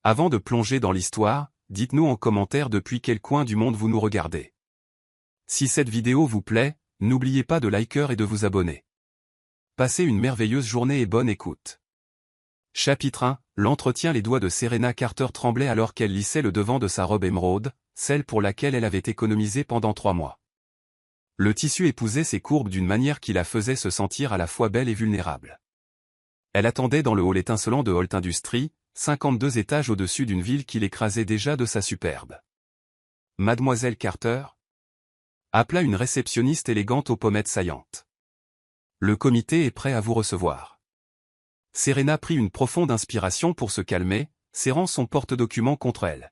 Avant de plonger dans l'histoire, dites-nous en commentaire depuis quel coin du monde vous nous regardez. Si cette vidéo vous plaît, n'oubliez pas de liker et de vous abonner. Passez une merveilleuse journée et bonne écoute. Chapitre 1. L'entretien. Les doigts de Serena Carter tremblaient alors qu'elle lissait le devant de sa robe émeraude, celle pour laquelle elle avait économisé pendant 3 mois. Le tissu épousait ses courbes d'une manière qui la faisait se sentir à la fois belle et vulnérable. Elle attendait dans le hall étincelant de Holt Industries, 52 étages au-dessus d'une ville qui l'écrasait déjà de sa superbe. Mademoiselle Carter appela une réceptionniste élégante aux pommettes saillantes. Le comité est prêt à vous recevoir. Serena prit une profonde inspiration pour se calmer, serrant son porte-documents contre elle.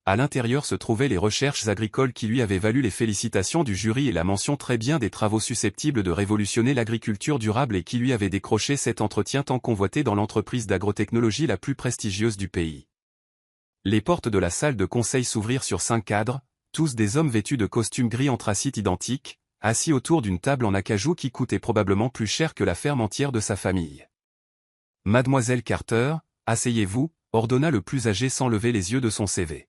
À l'intérieur se trouvaient les recherches agricoles qui lui avaient valu les félicitations du jury et la mention très bien des travaux susceptibles de révolutionner l'agriculture durable et qui lui avaient décroché cet entretien tant convoité dans l'entreprise d'agrotechnologie la plus prestigieuse du pays. Les portes de la salle de conseil s'ouvrirent sur 5 cadres, tous des hommes vêtus de costumes gris anthracite identiques, assis autour d'une table en acajou qui coûtait probablement plus cher que la ferme entière de sa famille. Mademoiselle Carter, asseyez-vous, ordonna le plus âgé sans lever les yeux de son CV.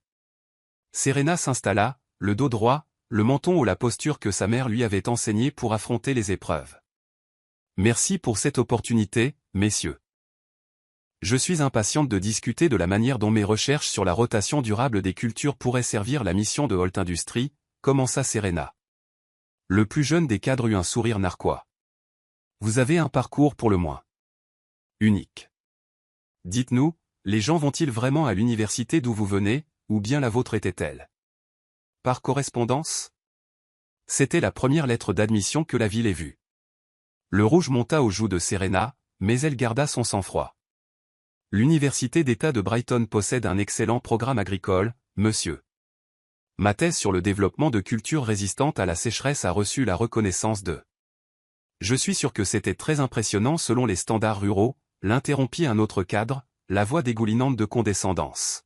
Serena s'installa, le dos droit, le menton haut, la posture que sa mère lui avait enseignée pour affronter les épreuves. Merci pour cette opportunité, messieurs. Je suis impatiente de discuter de la manière dont mes recherches sur la rotation durable des cultures pourraient servir la mission de Holt Industries, commença Serena. Le plus jeune des cadres eut un sourire narquois. Vous avez un parcours pour le moins unique. Dites-nous, les gens vont-ils vraiment à l'université d'où vous venez, ou bien la vôtre était-elle par correspondance? C'était la première lettre d'admission que la ville ait vue. Le rouge monta aux joues de Serena, mais elle garda son sang-froid. L'université d'État de Brighton possède un excellent programme agricole, monsieur. Ma thèse sur le développement de cultures résistantes à la sécheresse a reçu la reconnaissance de. Je suis sûr que c'était très impressionnant selon les standards ruraux, l'interrompit un autre cadre, la voix dégoulinante de condescendance.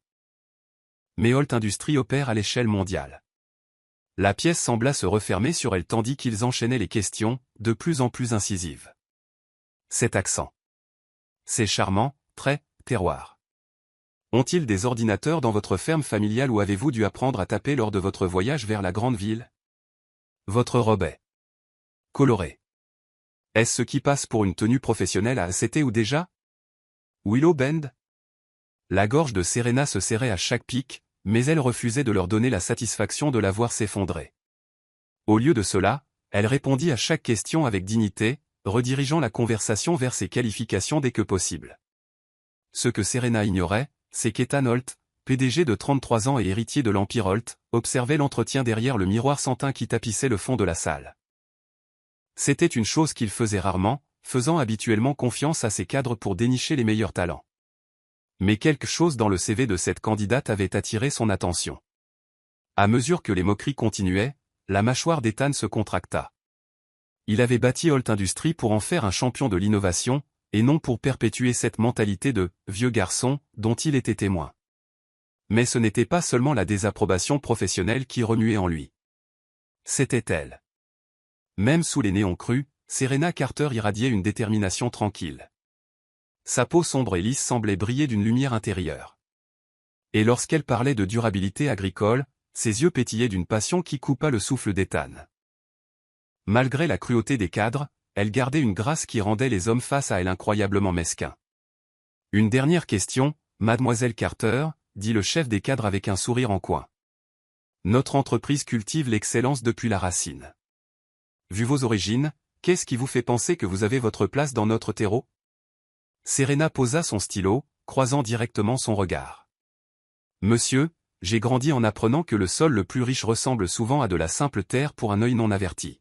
Mais Holt Industries opère à l'échelle mondiale. La pièce sembla se refermer sur elle tandis qu'ils enchaînaient les questions, de plus en plus incisives. Cet accent. C'est charmant, très terroir. Ont-ils des ordinateurs dans votre ferme familiale ou avez-vous dû apprendre à taper lors de votre voyage vers la grande ville? Votre robe est colorée. Est-ce ce qui passe pour une tenue professionnelle à ACT ou déjà? Willow Bend? La gorge de Serena se serrait à chaque pic, mais elle refusait de leur donner la satisfaction de la voir s'effondrer. Au lieu de cela, elle répondit à chaque question avec dignité, redirigeant la conversation vers ses qualifications dès que possible. Ce que Serena ignorait, c'est qu'Ethan Holt, PDG de 33 ans et héritier de l'Empire Holt, observait l'entretien derrière le miroir sans teint qui tapissait le fond de la salle. C'était une chose qu'il faisait rarement, faisant habituellement confiance à ses cadres pour dénicher les meilleurs talents. Mais quelque chose dans le CV de cette candidate avait attiré son attention. À mesure que les moqueries continuaient, la mâchoire d'Ethan se contracta. Il avait bâti Holt Industries pour en faire un champion de l'innovation, et non pour perpétuer cette mentalité de « vieux garçon » dont il était témoin. Mais ce n'était pas seulement la désapprobation professionnelle qui remuait en lui. C'était elle. Même sous les néons crus, Serena Carter irradiait une détermination tranquille. Sa peau sombre et lisse semblait briller d'une lumière intérieure. Et lorsqu'elle parlait de durabilité agricole, ses yeux pétillaient d'une passion qui coupa le souffle d'Ethan. Malgré la cruauté des cadres, elle gardait une grâce qui rendait les hommes face à elle incroyablement mesquins. Une dernière question, Mademoiselle Carter, dit le chef des cadres avec un sourire en coin. Notre entreprise cultive l'excellence depuis la racine. Vu vos origines, qu'est-ce qui vous fait penser que vous avez votre place dans notre terreau? Serena posa son stylo, croisant directement son regard. Monsieur, j'ai grandi en apprenant que le sol le plus riche ressemble souvent à de la simple terre pour un œil non averti.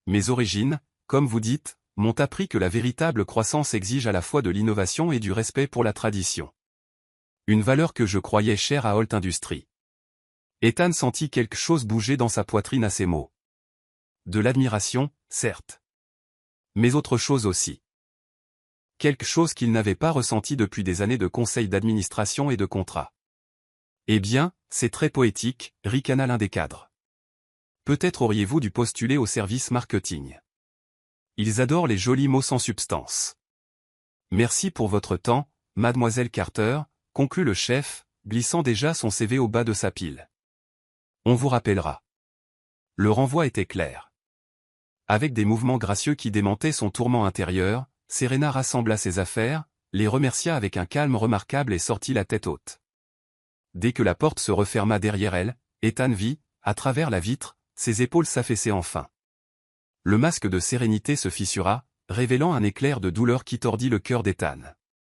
Mes origines, comme vous dites, m'ont appris que la véritable croissance exige à la fois de l'innovation et du respect pour la tradition. Une valeur que je croyais chère à Holt Industries. Ethan sentit quelque chose bouger dans sa poitrine à ces mots. De l'admiration, certes. Mais autre chose aussi. Quelque chose qu'il n'avait pas ressenti depuis des années de conseil d'administration et de contrat. Eh bien, c'est très poétique, ricana l'un des cadres. Peut-être auriez-vous dû postuler au service marketing. Ils adorent les jolis mots sans substance. Merci pour votre temps, Mademoiselle Carter, conclut le chef, glissant déjà son CV au bas de sa pile. On vous rappellera. Le renvoi était clair. Avec des mouvements gracieux qui démentaient son tourment intérieur, Serena rassembla ses affaires, les remercia avec un calme remarquable et sortit la tête haute. Dès que la porte se referma derrière elle, Ethan vit, à travers la vitre, ses épaules s'affaisser enfin. Le masque de sérénité se fissura, révélant un éclair de douleur qui tordit le cœur d'Ethan.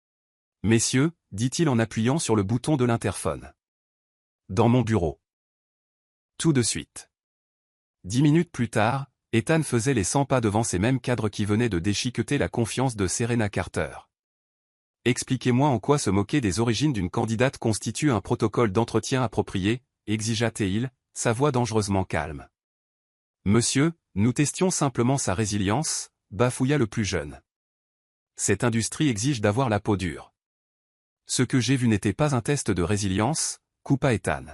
« Messieurs, dit-il en appuyant sur le bouton de l'interphone. Dans mon bureau. Tout de suite. 10 minutes plus tard, Ethan faisait les 100 pas devant ces mêmes cadres qui venaient de déchiqueter la confiance de Serena Carter. Expliquez-moi en quoi se moquer des origines d'une candidate constitue un protocole d'entretien approprié, exigea-t-il, sa voix dangereusement calme. Monsieur, nous testions simplement sa résilience, bafouilla le plus jeune. Cette industrie exige d'avoir la peau dure. Ce que j'ai vu n'était pas un test de résilience, coupa Ethan.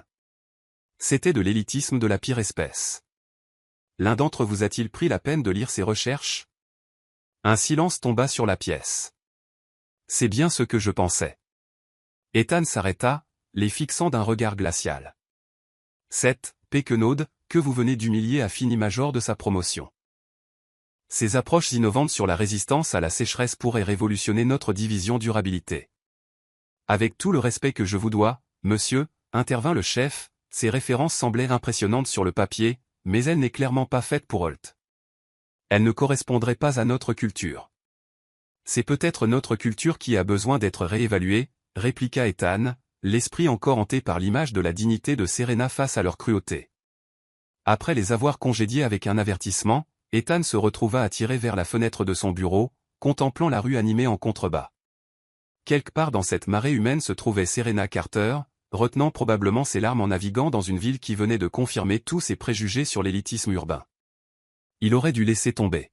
C'était de l'élitisme de la pire espèce. L'un d'entre vous a-t-il pris la peine de lire ses recherches? Un silence tomba sur la pièce. C'est bien ce que je pensais. Ethan s'arrêta, les fixant d'un regard glacial. C'est, Pequenaude, que vous venez d'humilier à fini-major de sa promotion. Ces approches innovantes sur la résistance à la sécheresse pourraient révolutionner notre division durabilité. Avec tout le respect que je vous dois, monsieur, intervint le chef, ces références semblaient impressionnantes sur le papier, mais elle n'est clairement pas faite pour Holt. Elle ne correspondrait pas à notre culture. C'est peut-être notre culture qui a besoin d'être réévaluée, répliqua Ethan, l'esprit encore hanté par l'image de la dignité de Serena face à leur cruauté. Après les avoir congédiés avec un avertissement, Ethan se retrouva attiré vers la fenêtre de son bureau, contemplant la rue animée en contrebas. Quelque part dans cette marée humaine se trouvait Serena Carter, retenant probablement ses larmes en naviguant dans une ville qui venait de confirmer tous ses préjugés sur l'élitisme urbain. Il aurait dû laisser tomber.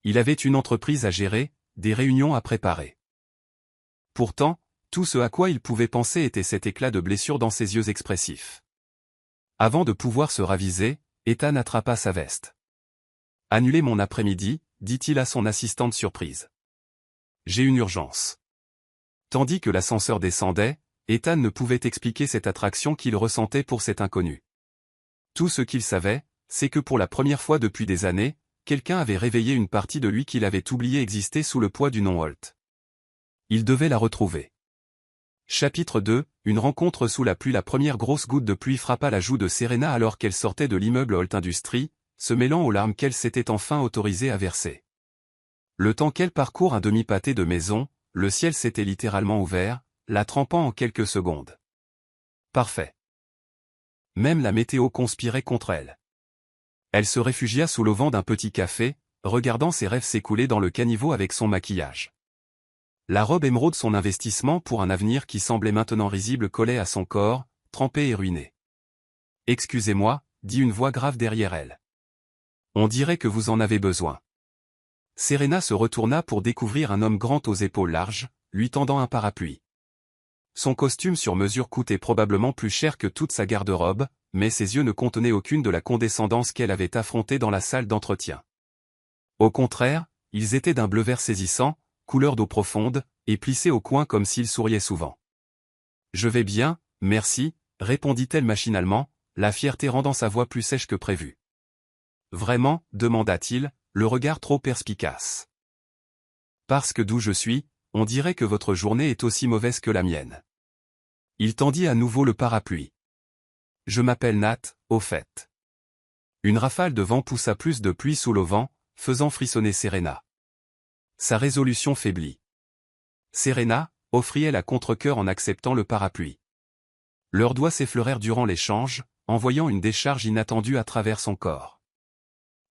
Il avait une entreprise à gérer, des réunions à préparer. Pourtant, tout ce à quoi il pouvait penser était cet éclat de blessure dans ses yeux expressifs. Avant de pouvoir se raviser, Ethan attrapa sa veste. « Annulez mon après-midi, dit-il à son assistante surprise. J'ai une urgence. » Tandis que l'ascenseur descendait, Ethan ne pouvait expliquer cette attraction qu'il ressentait pour cet inconnu. Tout ce qu'il savait, c'est que pour la première fois depuis des années, quelqu'un avait réveillé une partie de lui qu'il avait oublié exister sous le poids du nom Holt. Il devait la retrouver. Chapitre 2, une rencontre sous la pluie. La première grosse goutte de pluie frappa la joue de Serena alors qu'elle sortait de l'immeuble Holt Industries, se mêlant aux larmes qu'elle s'était enfin autorisée à verser. Le temps qu'elle parcourt un demi-pâté de maison, le ciel s'était littéralement ouvert, la trempant en quelques secondes. Parfait. Même la météo conspirait contre elle. Elle se réfugia sous l'auvent d'un petit café, regardant ses rêves s'écouler dans le caniveau avec son maquillage. La robe émeraude, son investissement pour un avenir qui semblait maintenant risible, collait à son corps, trempé et ruiné. « Excusez-moi, dit une voix grave derrière elle. On dirait que vous en avez besoin. » Serena se retourna pour découvrir un homme grand aux épaules larges, lui tendant un parapluie. Son costume sur mesure coûtait probablement plus cher que toute sa garde-robe, mais ses yeux ne contenaient aucune de la condescendance qu'elle avait affrontée dans la salle d'entretien. Au contraire, ils étaient d'un bleu vert saisissant, couleur d'eau profonde, et plissés au coin comme s'il souriait souvent. « Je vais bien, merci, répondit-elle machinalement, la fierté rendant sa voix plus sèche que prévu. « Vraiment, demanda-t-il, le regard trop perspicace. « Parce que d'où je suis, on dirait que votre journée est aussi mauvaise que la mienne. » Il tendit à nouveau le parapluie. « Je m'appelle Nat, au fait. » Une rafale de vent poussa plus de pluie sous l'auvent, faisant frissonner Serena. Sa résolution faiblit. Serena, offrit-elle à contre-cœur en acceptant le parapluie. Leurs doigts s'effleurèrent durant l'échange, envoyant une décharge inattendue à travers son corps.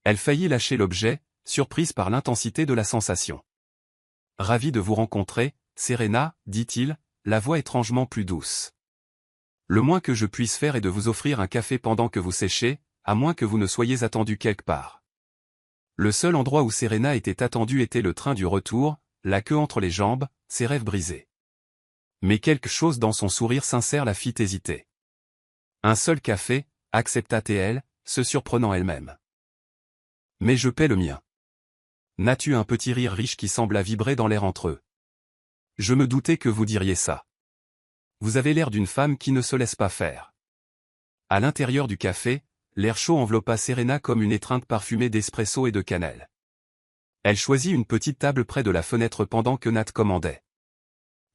Elle faillit lâcher l'objet, surprise par l'intensité de la sensation. « Ravi de vous rencontrer, Serena, dit-il, la voix étrangement plus douce. Le moins que je puisse faire est de vous offrir un café pendant que vous séchez, à moins que vous ne soyez attendu quelque part. » Le seul endroit où Serena était attendue était le train du retour, la queue entre les jambes, ses rêves brisés. Mais quelque chose dans son sourire sincère la fit hésiter. « Un seul café, accepta-t-elle, se surprenant elle-même. « Mais je paie le mien. » N'as-tu un petit rire riche qui sembla vibrer dans l'air entre eux. « Je me doutais que vous diriez ça. » Vous avez l'air d'une femme qui ne se laisse pas faire. À l'intérieur du café, l'air chaud enveloppa Serena comme une étreinte parfumée d'espresso et de cannelle. Elle choisit une petite table près de la fenêtre pendant que Nat commandait.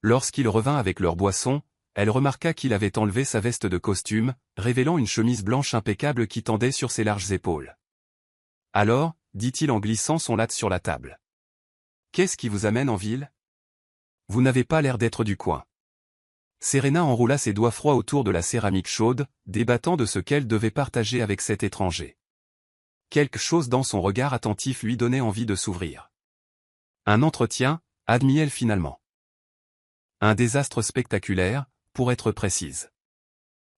Lorsqu'il revint avec leur boisson, elle remarqua qu'il avait enlevé sa veste de costume, révélant une chemise blanche impeccable qui tendait sur ses larges épaules. « Alors, dit-il en glissant son latte sur la table. Qu'est-ce qui vous amène en ville? Vous n'avez pas l'air d'être du coin. » Serena enroula ses doigts froids autour de la céramique chaude, débattant de ce qu'elle devait partager avec cet étranger. Quelque chose dans son regard attentif lui donnait envie de s'ouvrir. Un entretien, admit-elle finalement. Un désastre spectaculaire, pour être précise.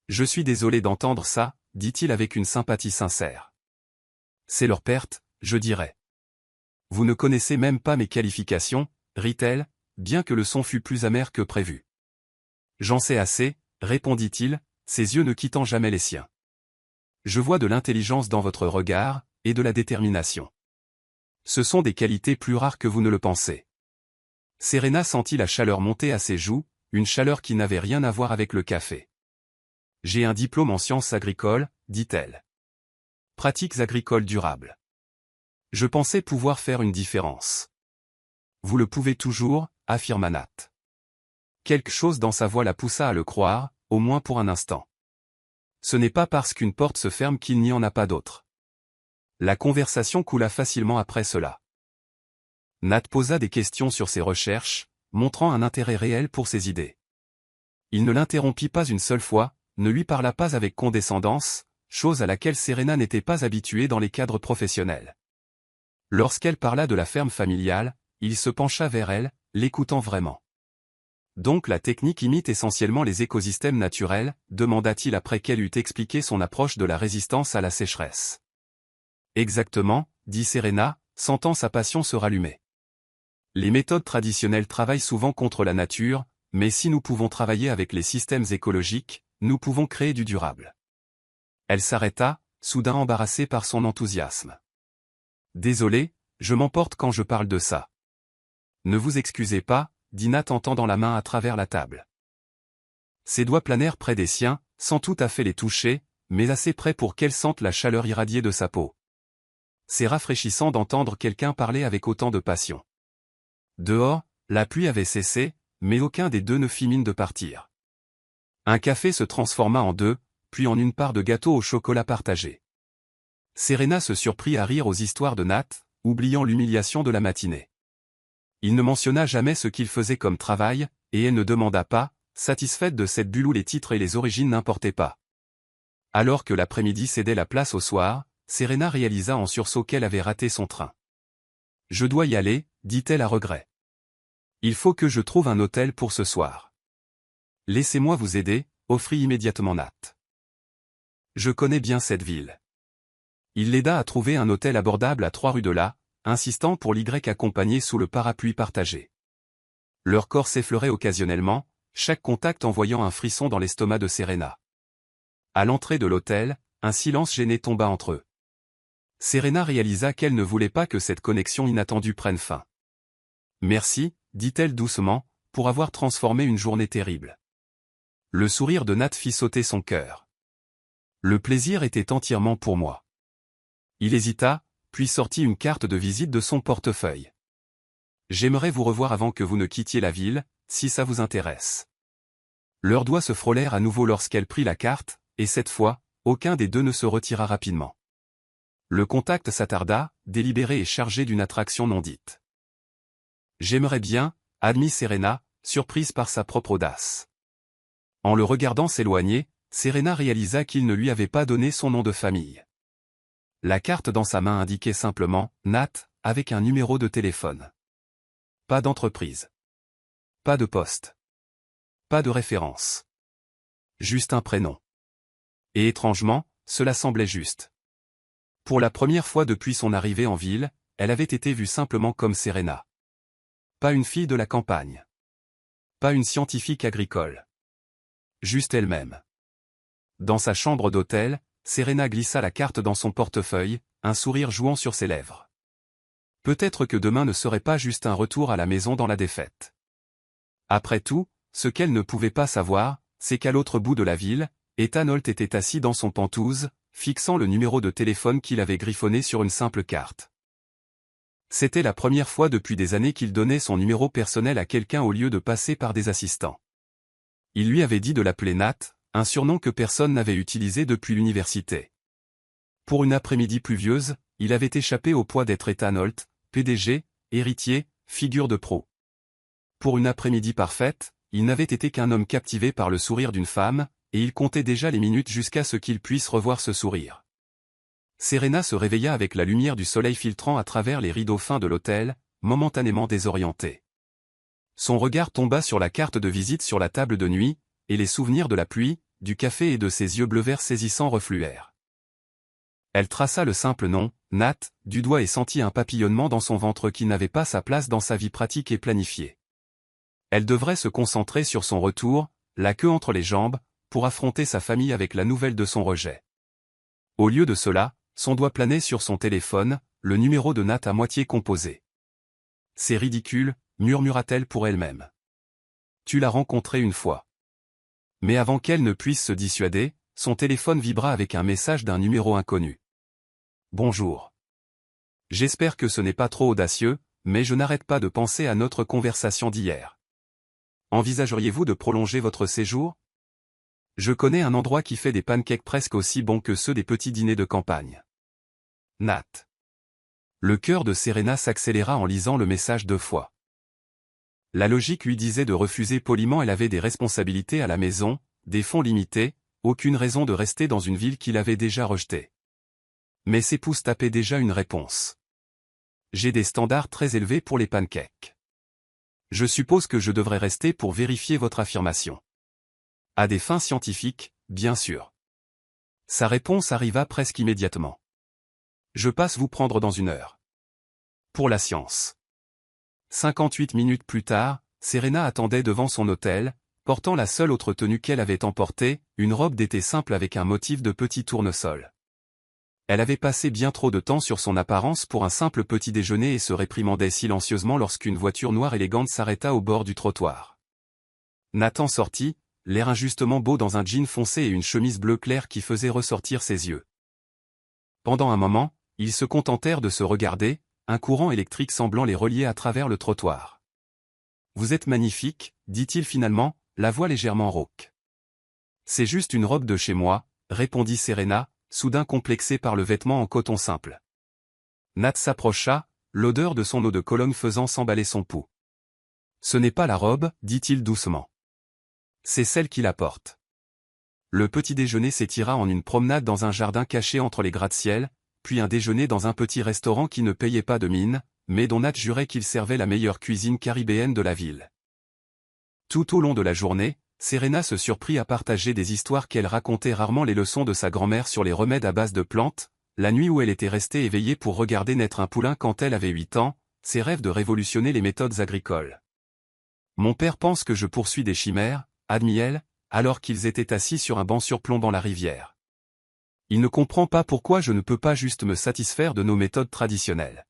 Je suis désolé d'entendre ça, dit-il avec une sympathie sincère. C'est leur perte, je dirais. Vous ne connaissez même pas mes qualifications, rit-elle, bien que le son fût plus amer que prévu. J'en sais assez, répondit-il, ses yeux ne quittant jamais les siens. Je vois de l'intelligence dans votre regard, et de la détermination. Ce sont des qualités plus rares que vous ne le pensez. Serena sentit la chaleur monter à ses joues, une chaleur qui n'avait rien à voir avec le café. J'ai un diplôme en sciences agricoles, dit-elle. Pratiques agricoles durables. Je pensais pouvoir faire une différence. Vous le pouvez toujours, affirma Nat. Quelque chose dans sa voix la poussa à le croire, au moins pour un instant. Ce n'est pas parce qu'une porte se ferme qu'il n'y en a pas d'autre. La conversation coula facilement après cela. Nat posa des questions sur ses recherches, montrant un intérêt réel pour ses idées. Il ne l'interrompit pas une seule fois, ne lui parla pas avec condescendance, chose à laquelle Serena n'était pas habituée dans les cadres professionnels. Lorsqu'elle parla de la ferme familiale, il se pencha vers elle, l'écoutant vraiment. Donc la technique imite essentiellement les écosystèmes naturels, demanda-t-il après qu'elle eut expliqué son approche de la résistance à la sécheresse. Exactement, dit Serena, sentant sa passion se rallumer. Les méthodes traditionnelles travaillent souvent contre la nature, mais si nous pouvons travailler avec les systèmes écologiques, nous pouvons créer du durable. Elle s'arrêta, soudain embarrassée par son enthousiasme. Désolé, je m'emporte quand je parle de ça. Ne vous excusez pas, dit Nat en tendant la main à travers la table. Ses doigts planèrent près des siens, sans tout à fait les toucher, mais assez près pour qu'elle sente la chaleur irradier de sa peau. C'est rafraîchissant d'entendre quelqu'un parler avec autant de passion. Dehors, la pluie avait cessé, mais aucun des deux ne fit mine de partir. Un café se transforma en deux, puis en une part de gâteau au chocolat partagé. Serena se surprit à rire aux histoires de Nat, oubliant l'humiliation de la matinée. Il ne mentionna jamais ce qu'il faisait comme travail, et elle ne demanda pas, satisfaite de cette bulle où les titres et les origines n'importaient pas. Alors que l'après-midi cédait la place au soir, Serena réalisa en sursaut qu'elle avait raté son train. « Je dois y aller », dit-elle à regret. « Il faut que je trouve un hôtel pour ce soir. »« Laissez-moi vous aider », offrit immédiatement Nat. « Je connais bien cette ville. » Il l'aida à trouver un hôtel abordable à 3 rue de là, insistant pour l'Y accompagné sous le parapluie partagé. Leur corps s'effleurait occasionnellement, chaque contact envoyant un frisson dans l'estomac de Serena. À l'entrée de l'hôtel, un silence gêné tomba entre eux. Serena réalisa qu'elle ne voulait pas que cette connexion inattendue prenne fin. « Merci », dit-elle doucement, pour avoir transformé une journée terrible. Le sourire de Nat fit sauter son cœur. « Le plaisir était entièrement pour moi. » Il hésita, puis sortit une carte de visite de son portefeuille. « J'aimerais vous revoir avant que vous ne quittiez la ville, si ça vous intéresse. » Leurs doigts se frôlèrent à nouveau lorsqu'elle prit la carte, et cette fois, aucun des deux ne se retira rapidement. Le contact s'attarda, délibéré et chargé d'une attraction non dite. « J'aimerais bien », admit Serena, surprise par sa propre audace. En le regardant s'éloigner, Serena réalisa qu'il ne lui avait pas donné son nom de famille. La carte dans sa main indiquait simplement « Nat » avec un numéro de téléphone. Pas d'entreprise. Pas de poste. Pas de référence. Juste un prénom. Et étrangement, cela semblait juste. Pour la première fois depuis son arrivée en ville, elle avait été vue simplement comme Serena. Pas une fille de la campagne. Pas une scientifique agricole. Juste elle-même. Dans sa chambre d'hôtel, Serena glissa la carte dans son portefeuille, un sourire jouant sur ses lèvres. Peut-être que demain ne serait pas juste un retour à la maison dans la défaite. Après tout, ce qu'elle ne pouvait pas savoir, c'est qu'à l'autre bout de la ville, Ethan Holt était assis dans son pentouse, fixant le numéro de téléphone qu'il avait griffonné sur une simple carte. C'était la première fois depuis des années qu'il donnait son numéro personnel à quelqu'un au lieu de passer par des assistants. Il lui avait dit de l'appeler Nat, un surnom que personne n'avait utilisé depuis l'université. Pour une après-midi pluvieuse, il avait échappé au poids d'être Ethan Holt, PDG, héritier, figure de proue. Pour une après-midi parfaite, il n'avait été qu'un homme captivé par le sourire d'une femme, et il comptait déjà les minutes jusqu'à ce qu'il puisse revoir ce sourire. Serena se réveilla avec la lumière du soleil filtrant à travers les rideaux fins de l'hôtel, momentanément désorientée. Son regard tomba sur la carte de visite sur la table de nuit, et les souvenirs de la pluie, du café et de ses yeux bleu-vert saisissants refluèrent. Elle traça le simple nom, Nat, du doigt et sentit un papillonnement dans son ventre qui n'avait pas sa place dans sa vie pratique et planifiée. Elle devrait se concentrer sur son retour, la queue entre les jambes, pour affronter sa famille avec la nouvelle de son rejet. Au lieu de cela, son doigt planait sur son téléphone, le numéro de Nat à moitié composé. « C'est ridicule », murmura-t-elle pour elle-même. « Tu l'as rencontré une fois. » Mais avant qu'elle ne puisse se dissuader, son téléphone vibra avec un message d'un numéro inconnu. « Bonjour. J'espère que ce n'est pas trop audacieux, mais je n'arrête pas de penser à notre conversation d'hier. Envisageriez-vous de prolonger votre séjour ? Je connais un endroit qui fait des pancakes presque aussi bons que ceux des petits dîners de campagne. Nat. » Le cœur de Serena s'accéléra en lisant le message 2 fois. La logique lui disait de refuser poliment, elle avait des responsabilités à la maison, des fonds limités, aucune raison de rester dans une ville qu'il avait déjà rejetée. Mais ses pouces tapaient déjà une réponse. J'ai des standards très élevés pour les pancakes. Je suppose que je devrais rester pour vérifier votre affirmation. À des fins scientifiques, bien sûr. Sa réponse arriva presque immédiatement. Je passe vous prendre dans 1 heure. Pour la science. 58 minutes plus tard, Serena attendait devant son hôtel, portant la seule autre tenue qu'elle avait emportée, une robe d'été simple avec un motif de petit tournesol. Elle avait passé bien trop de temps sur son apparence pour un simple petit déjeuner et se réprimandait silencieusement lorsqu'une voiture noire élégante s'arrêta au bord du trottoir. Nathan sortit, l'air injustement beau dans un jean foncé et une chemise bleu clair qui faisait ressortir ses yeux. Pendant un moment, ils se contentèrent de se regarder, un courant électrique semblant les relier à travers le trottoir. « Vous êtes magnifique, dit-il finalement, la voix légèrement rauque. « C'est juste une robe de chez moi, répondit Serena, soudain complexée par le vêtement en coton simple. Nat s'approcha, l'odeur de son eau de Cologne faisant s'emballer son pouls. « Ce n'est pas la robe, dit-il doucement. C'est celle qui la porte. » Le petit déjeuner s'étira en une promenade dans un jardin caché entre les gratte-ciel, puis un déjeuner dans un petit restaurant qui ne payait pas de mine, mais dont Nat jurait qu'il servait la meilleure cuisine caribéenne de la ville. Tout au long de la journée, Serena se surprit à partager des histoires qu'elle racontait rarement, les leçons de sa grand-mère sur les remèdes à base de plantes, la nuit où elle était restée éveillée pour regarder naître un poulain quand elle avait 8 ans, ses rêves de révolutionner les méthodes agricoles. « Mon père pense que je poursuis des chimères, » admit-elle, alors qu'ils étaient assis sur un banc surplombant la rivière. Il ne comprend pas pourquoi je ne peux pas juste me satisfaire de nos méthodes traditionnelles.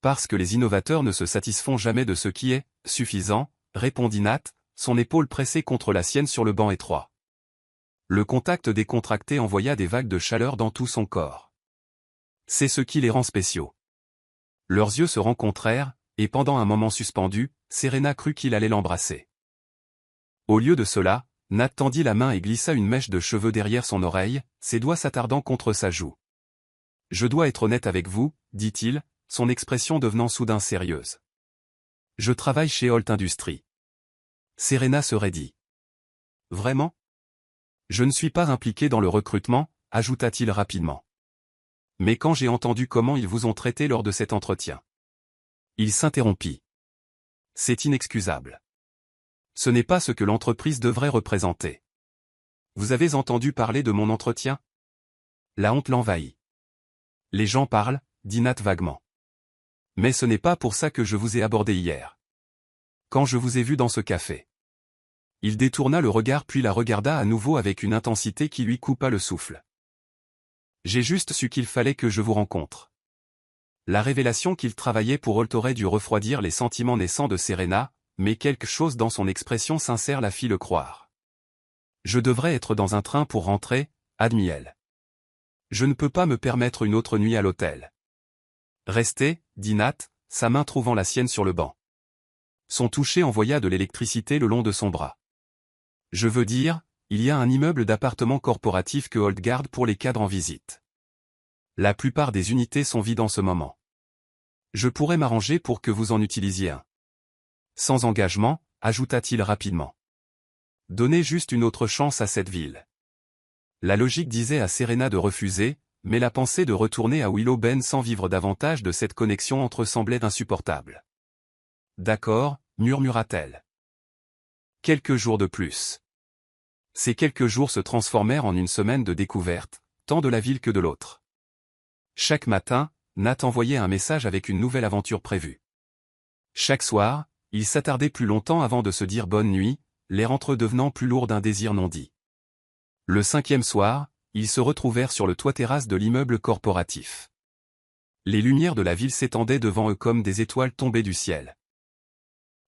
Parce que les innovateurs ne se satisfont jamais de ce qui est suffisant, répondit Nat, son épaule pressée contre la sienne sur le banc étroit. Le contact décontracté envoya des vagues de chaleur dans tout son corps. C'est ce qui les rend spéciaux. Leurs yeux se rencontrèrent, et pendant un moment suspendu, Serena crut qu'il allait l'embrasser. Au lieu de cela, Nat tendit la main et glissa une mèche de cheveux derrière son oreille, ses doigts s'attardant contre sa joue. « Je dois être honnête avec vous, » dit-il, son expression devenant soudain sérieuse. « Je travaille chez Holt Industries. » Serena se raidit. « Vraiment ? Je ne suis pas impliqué dans le recrutement, » ajouta-t-il rapidement. « Mais quand j'ai entendu comment ils vous ont traité lors de cet entretien. » Il s'interrompit. « C'est inexcusable. Ce n'est pas ce que l'entreprise devrait représenter. Vous avez entendu parler de mon entretien ? » La honte l'envahit. « Les gens parlent, » dit Nat vaguement. « Mais ce n'est pas pour ça que je vous ai abordé hier. Quand je vous ai vu dans ce café. » Il détourna le regard puis la regarda à nouveau avec une intensité qui lui coupa le souffle. « J'ai juste su qu'il fallait que je vous rencontre. » La révélation qu'il travaillait pour Holt aurait dû refroidir les sentiments naissants de Serena, mais quelque chose dans son expression sincère la fit le croire. « Je devrais être dans un train pour rentrer, » admit-elle. « Je ne peux pas me permettre une autre nuit à l'hôtel. »« Restez, » dit Nat, sa main trouvant la sienne sur le banc. Son toucher envoya de l'électricité le long de son bras. « Je veux dire, il y a un immeuble d'appartements corporatifs que Old garde pour les cadres en visite. La plupart des unités sont vides en ce moment. Je pourrais m'arranger pour que vous en utilisiez un. Sans engagement, ajouta-t-il rapidement. Donnez juste une autre chance à cette ville. » La logique disait à Serena de refuser, mais la pensée de retourner à Willow Bend sans vivre davantage de cette connexion entre semblait insupportable. « D'accord, » murmura-t-elle. Quelques jours de plus. Ces quelques jours se transformèrent en une semaine de découverte, tant de la ville que de l'autre. Chaque matin, Nat envoyait un message avec une nouvelle aventure prévue. Chaque soir, il s'attardait plus longtemps avant de se dire bonne nuit, l'air entre eux devenant plus lourd d'un désir non dit. Le 5e soir, ils se retrouvèrent sur le toit-terrasse de l'immeuble corporatif. Les lumières de la ville s'étendaient devant eux comme des étoiles tombées du ciel.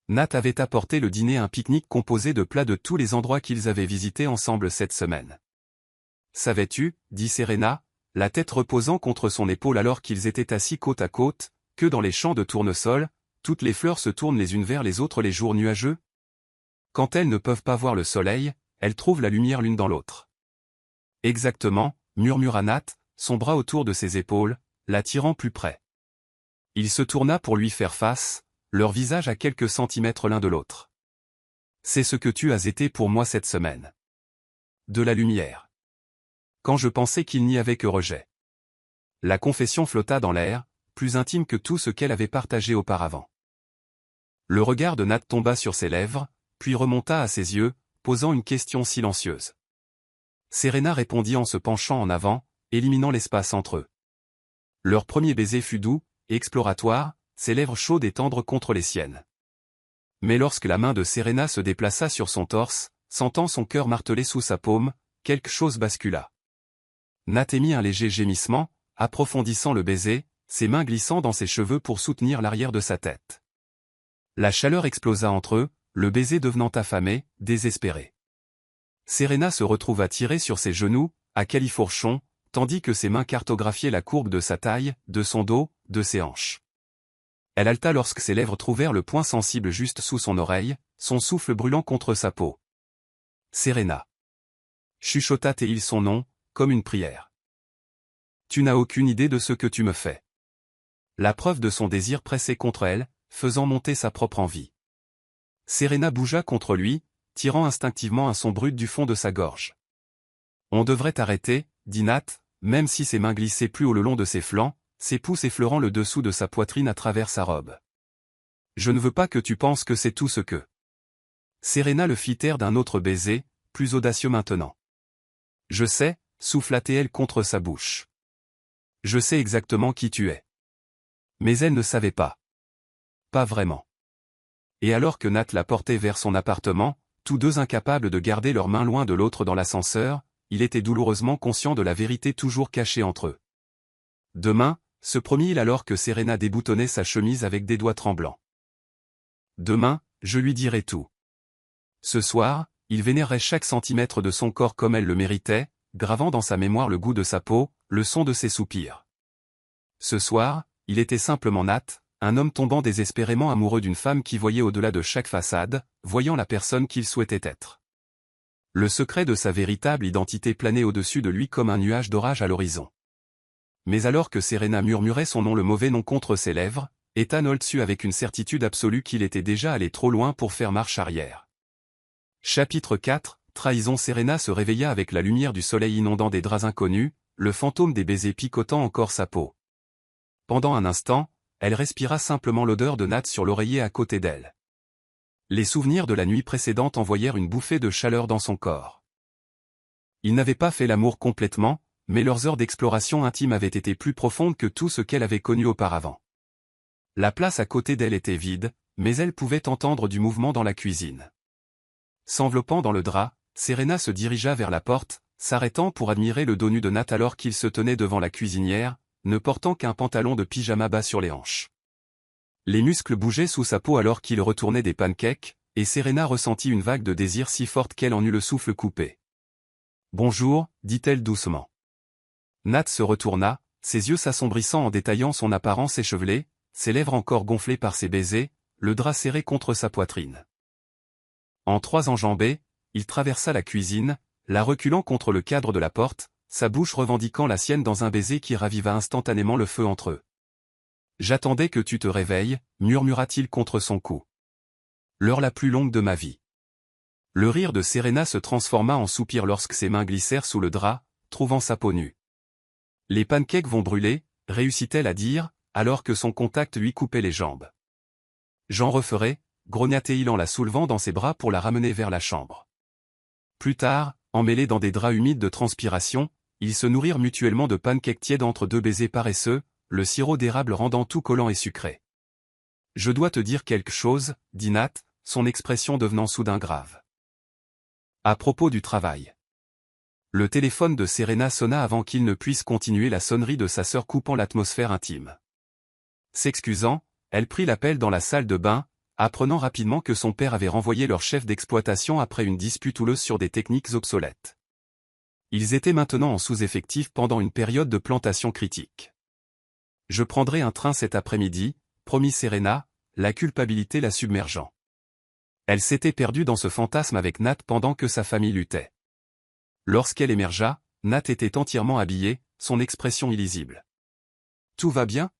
Nat avait apporté le dîner un pique-nique composé de plats de tous les endroits qu'ils avaient visités ensemble cette semaine. « Savais-tu, » dit Serena, la tête reposant contre son épaule alors qu'ils étaient assis côte à côte, que dans les champs de tournesol, toutes les fleurs se tournent les unes vers les autres les jours nuageux? Quand elles ne peuvent pas voir le soleil, elles trouvent la lumière l'une dans l'autre. Exactement, murmura Nat, son bras autour de ses épaules, l'attirant plus près. Il se tourna pour lui faire face, leur visage à quelques centimètres l'un de l'autre. C'est ce que tu as été pour moi cette semaine. De la lumière. Quand je pensais qu'il n'y avait que rejet. La confession flotta dans l'air, plus intime que tout ce qu'elle avait partagé auparavant. Le regard de Nat tomba sur ses lèvres, puis remonta à ses yeux, posant une question silencieuse. Serena répondit en se penchant en avant, éliminant l'espace entre eux. Leur premier baiser fut doux, et exploratoire, ses lèvres chaudes et tendres contre les siennes. Mais lorsque la main de Serena se déplaça sur son torse, sentant son cœur marteler sous sa paume, quelque chose bascula. Nat émit un léger gémissement, approfondissant le baiser, ses mains glissant dans ses cheveux pour soutenir l'arrière de sa tête. La chaleur explosa entre eux, le baiser devenant affamé, désespéré. Serena se retrouva tirée sur ses genoux, à califourchon, tandis que ses mains cartographiaient la courbe de sa taille, de son dos, de ses hanches. Elle haleta lorsque ses lèvres trouvèrent le point sensible juste sous son oreille, son souffle brûlant contre sa peau. Serena. Chuchota-t-il son nom, comme une prière. Tu n'as aucune idée de ce que tu me fais. La preuve de son désir pressait contre elle, faisant monter sa propre envie. Serena bougea contre lui, tirant instinctivement un son brut du fond de sa gorge. On devrait arrêter, dit Nat, même si ses mains glissaient plus haut le long de ses flancs, ses pouces effleurant le dessous de sa poitrine à travers sa robe. Je ne veux pas que tu penses que c'est tout ce que... Serena le fit taire d'un autre baiser, plus audacieux maintenant. Je sais, souffla-t-elle contre sa bouche. Je sais exactement qui tu es. Mais elle ne savait pas. Pas vraiment. Et alors que Nat la portait vers son appartement, tous deux incapables de garder leurs mains loin de l'autre dans l'ascenseur, il était douloureusement conscient de la vérité toujours cachée entre eux. Demain, se promit-il alors que Serena déboutonnait sa chemise avec des doigts tremblants. Demain, je lui dirai tout. Ce soir, il vénérait chaque centimètre de son corps comme elle le méritait, gravant dans sa mémoire le goût de sa peau, le son de ses soupirs. Ce soir, il était simplement Nat, un homme tombant désespérément amoureux d'une femme qui voyait au-delà de chaque façade, voyant la personne qu'il souhaitait être. Le secret de sa véritable identité planait au-dessus de lui comme un nuage d'orage à l'horizon. Mais alors que Serena murmurait son nom, le mauvais nom contre ses lèvres, Ethan Holt sut avec une certitude absolue qu'il était déjà allé trop loin pour faire marche arrière. Chapitre 4, Trahison. Serena se réveilla avec la lumière du soleil inondant des draps inconnus, le fantôme des baisers picotant encore sa peau. Pendant un instant, elle respira simplement l'odeur de Nat sur l'oreiller à côté d'elle. Les souvenirs de la nuit précédente envoyèrent une bouffée de chaleur dans son corps. Ils n'avaient pas fait l'amour complètement, mais leurs heures d'exploration intime avaient été plus profondes que tout ce qu'elle avait connu auparavant. La place à côté d'elle était vide, mais elle pouvait entendre du mouvement dans la cuisine. S'enveloppant dans le drap, Serena se dirigea vers la porte, s'arrêtant pour admirer le dos nu de Nat alors qu'il se tenait devant la cuisinière, ne portant qu'un pantalon de pyjama bas sur les hanches. Les muscles bougeaient sous sa peau alors qu'il retournait des pancakes, et Serena ressentit une vague de désir si forte qu'elle en eut le souffle coupé. « Bonjour » dit-elle doucement. Nat se retourna, ses yeux s'assombrissant en détaillant son apparence échevelée, ses lèvres encore gonflées par ses baisers, le drap serré contre sa poitrine. En 3 enjambées, il traversa la cuisine, la reculant contre le cadre de la porte, sa bouche revendiquant la sienne dans un baiser qui raviva instantanément le feu entre eux. « J'attendais que tu te réveilles » murmura-t-il contre son cou. « L'heure la plus longue de ma vie. » Le rire de Serena se transforma en soupir lorsque ses mains glissèrent sous le drap, trouvant sa peau nue. « Les pancakes vont brûler » réussit-elle à dire, alors que son contact lui coupait les jambes. « J'en referai » grogna-t-il en la soulevant dans ses bras pour la ramener vers la chambre. Plus tard, emmêlés dans des draps humides de transpiration, ils se nourrirent mutuellement de pancakes tièdes entre 2 baisers paresseux, le sirop d'érable rendant tout collant et sucré. « Je dois te dire quelque chose » dit Nat, son expression devenant soudain grave. À propos du travail. Le téléphone de Serena sonna avant qu'il ne puisse continuer la sonnerie de sa sœur coupant l'atmosphère intime. S'excusant, elle prit l'appel dans la salle de bain, apprenant rapidement que son père avait renvoyé leur chef d'exploitation après une dispute houleuse sur des techniques obsolètes. Ils étaient maintenant en sous-effectif pendant une période de plantation critique. « Je prendrai un train cet après-midi » promit Serena, la culpabilité la submergeant. Elle s'était perdue dans ce fantasme avec Nat pendant que sa famille luttait. Lorsqu'elle émergea, Nat était entièrement habillé, son expression illisible. « Tout va bien ?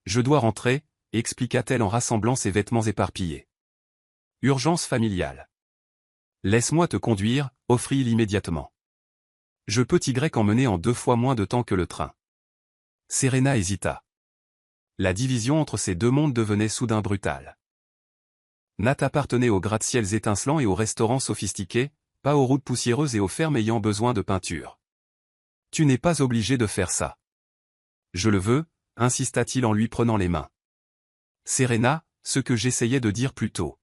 Je dois rentrer » expliqua-t-elle en rassemblant ses vêtements éparpillés. « Urgence familiale. »« Laisse-moi te conduire » offrit-il immédiatement. « Je peux emmener en 2 fois moins de temps que le train. » Serena hésita. La division entre ces 2 mondes devenait soudain brutale. Nat appartenait aux gratte-ciels étincelants et aux restaurants sophistiqués, pas aux routes poussiéreuses et aux fermes ayant besoin de peinture. « Tu n'es pas obligé de faire ça. »« Je le veux » insista-t-il en lui prenant les mains. « Serena, ce que j'essayais de dire plus tôt.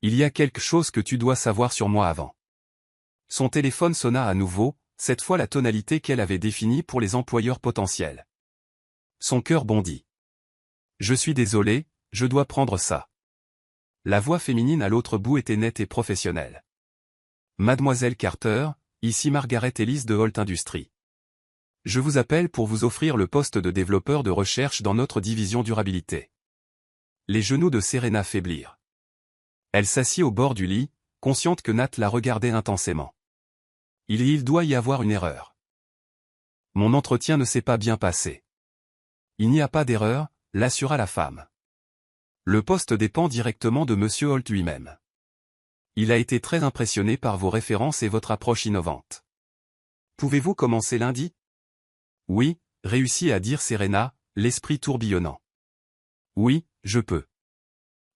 Il y a quelque chose que tu dois savoir sur moi avant. » Son téléphone sonna à nouveau, cette fois la tonalité qu'elle avait définie pour les employeurs potentiels. Son cœur bondit. « Je suis désolé, je dois prendre ça. » La voix féminine à l'autre bout était nette et professionnelle. « Mademoiselle Carter, ici Margaret Ellis de Holt Industries. Je vous appelle pour vous offrir le poste de développeur de recherche dans notre division durabilité. » Les genoux de Serena faiblirent. Elle s'assit au bord du lit, consciente que Nat la regardait intensément. « Il doit y avoir une erreur. Mon entretien ne s'est pas bien passé. » « Il n'y a pas d'erreur » l'assura la femme. « Le poste dépend directement de Monsieur Holt lui-même. Il a été très impressionné par vos références et votre approche innovante. Pouvez-vous commencer lundi ? » « Oui » réussit à dire Serena, l'esprit tourbillonnant. « Oui, je peux. »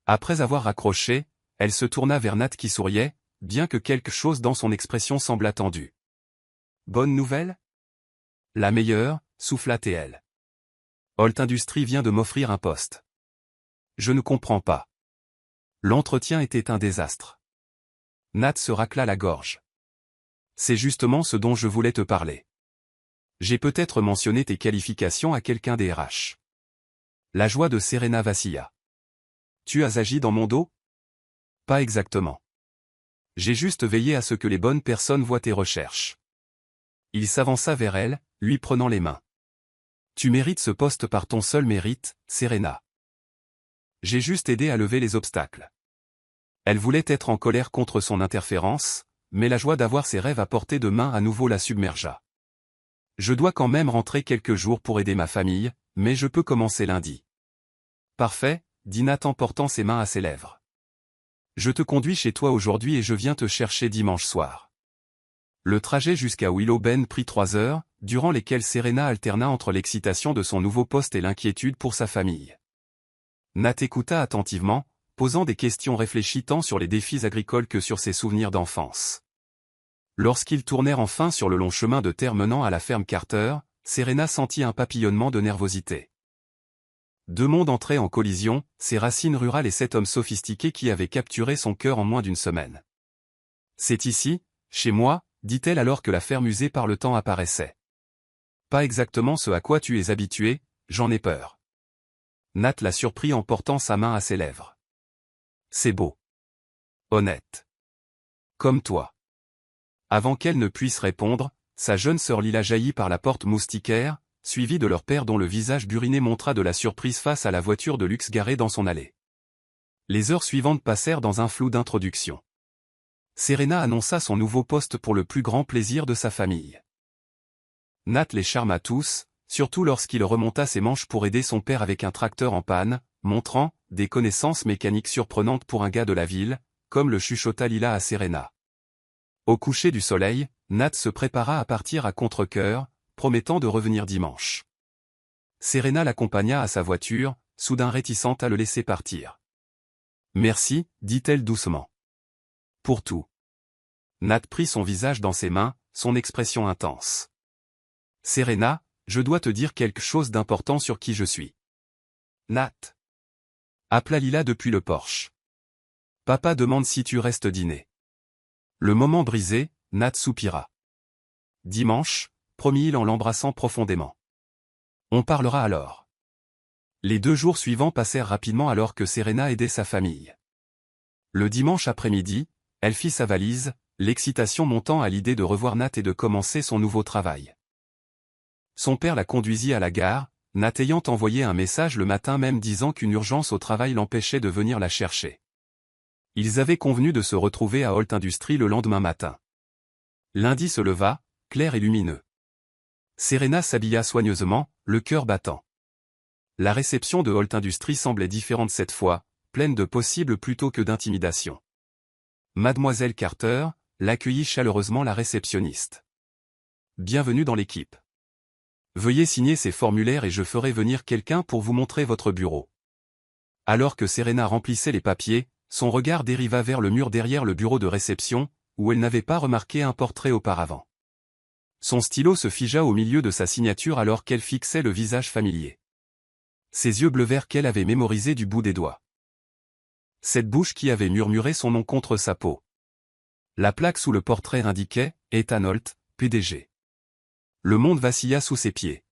Après avoir raccroché, elle se tourna vers Nat qui souriait, bien que quelque chose dans son expression semblât tendue. « Bonne nouvelle ? » « La meilleure » souffla-t-elle. Holt Industries vient de m'offrir un poste. Je ne comprends pas. L'entretien était un désastre. Nat se racla la gorge. C'est justement ce dont je voulais te parler. J'ai peut-être mentionné tes qualifications à quelqu'un des RH. La joie de Serena vacilla. Tu as agi dans mon dos ? Pas exactement. J'ai juste veillé à ce que les bonnes personnes voient tes recherches. Il s'avança vers elle, lui prenant les mains. Tu mérites ce poste par ton seul mérite, Serena. J'ai juste aidé à lever les obstacles. Elle voulait être en colère contre son interférence, mais la joie d'avoir ses rêves à portée de main à nouveau la submergea. Je dois quand même rentrer quelques jours pour aider ma famille, mais je peux commencer lundi. Parfait, dit Nat en portant ses mains à ses lèvres. Je te conduis chez toi aujourd'hui et je viens te chercher dimanche soir. Le trajet jusqu'à Willow Bend prit 3 heures, durant lesquelles Serena alterna entre l'excitation de son nouveau poste et l'inquiétude pour sa famille. Nat écouta attentivement, posant des questions réfléchies tant sur les défis agricoles que sur ses souvenirs d'enfance. Lorsqu'ils tournèrent enfin sur le long chemin de terre menant à la ferme Carter, Serena sentit un papillonnement de nervosité. 2 mondes entraient en collision, ses racines rurales et cet homme sophistiqué qui avait capturé son cœur en moins d'1 semaine. « C'est ici, chez moi », dit-elle alors que la ferme usée par le temps apparaissait. « Pas exactement ce à quoi tu es habitué, j'en ai peur. » Nat la surprit en portant sa main à ses lèvres. C'est beau. Honnête. Comme toi. Avant qu'elle ne puisse répondre, sa jeune sœur Lila jaillit par la porte moustiquaire, suivie de leur père dont le visage buriné montra de la surprise face à la voiture de luxe garée dans son allée. Les heures suivantes passèrent dans un flou d'introduction. Serena annonça son nouveau poste pour le plus grand plaisir de sa famille. Nat les charma tous, surtout lorsqu'il remonta ses manches pour aider son père avec un tracteur en panne, montrant des connaissances mécaniques surprenantes pour un gars de la ville, comme le chuchota Lila à Serena. Au coucher du soleil, Nat se prépara à partir à contre-cœur, promettant de revenir dimanche. Serena l'accompagna à sa voiture, soudain réticente à le laisser partir. « Merci, dit-elle doucement. Pour tout. » Nat prit son visage dans ses mains, son expression intense. « Serena, je dois te dire quelque chose d'important sur qui je suis. » Nat. Appela Lila depuis le porche. « Papa demande si tu restes dîner. » Le moment brisé, Nat soupira. « Dimanche, » promit-il en l'embrassant profondément. « On parlera alors. » Les 2 jours suivants passèrent rapidement alors que Serena aidait sa famille. Le dimanche après-midi, elle fit sa valise, l'excitation montant à l'idée de revoir Nat et de commencer son nouveau travail. Son père la conduisit à la gare, Nat ayant envoyé un message le matin même disant qu'une urgence au travail l'empêchait de venir la chercher. Ils avaient convenu de se retrouver à Holt Industries le lendemain matin. Lundi se leva, clair et lumineux. Serena s'habilla soigneusement, le cœur battant. La réception de Holt Industries semblait différente cette fois, pleine de possibles plutôt que d'intimidation. Mademoiselle Carter l'accueillit chaleureusement la réceptionniste. « Bienvenue dans l'équipe. Veuillez signer ces formulaires et je ferai venir quelqu'un pour vous montrer votre bureau. » Alors que Serena remplissait les papiers, son regard dériva vers le mur derrière le bureau de réception, où elle n'avait pas remarqué un portrait auparavant. Son stylo se figea au milieu de sa signature alors qu'elle fixait le visage familier. Ses yeux bleu vert qu'elle avait mémorisés du bout des doigts. Cette bouche qui avait murmuré son nom contre sa peau. La plaque sous le portrait indiquait « Ethan Holt, PDG ». Le monde vacilla sous ses pieds.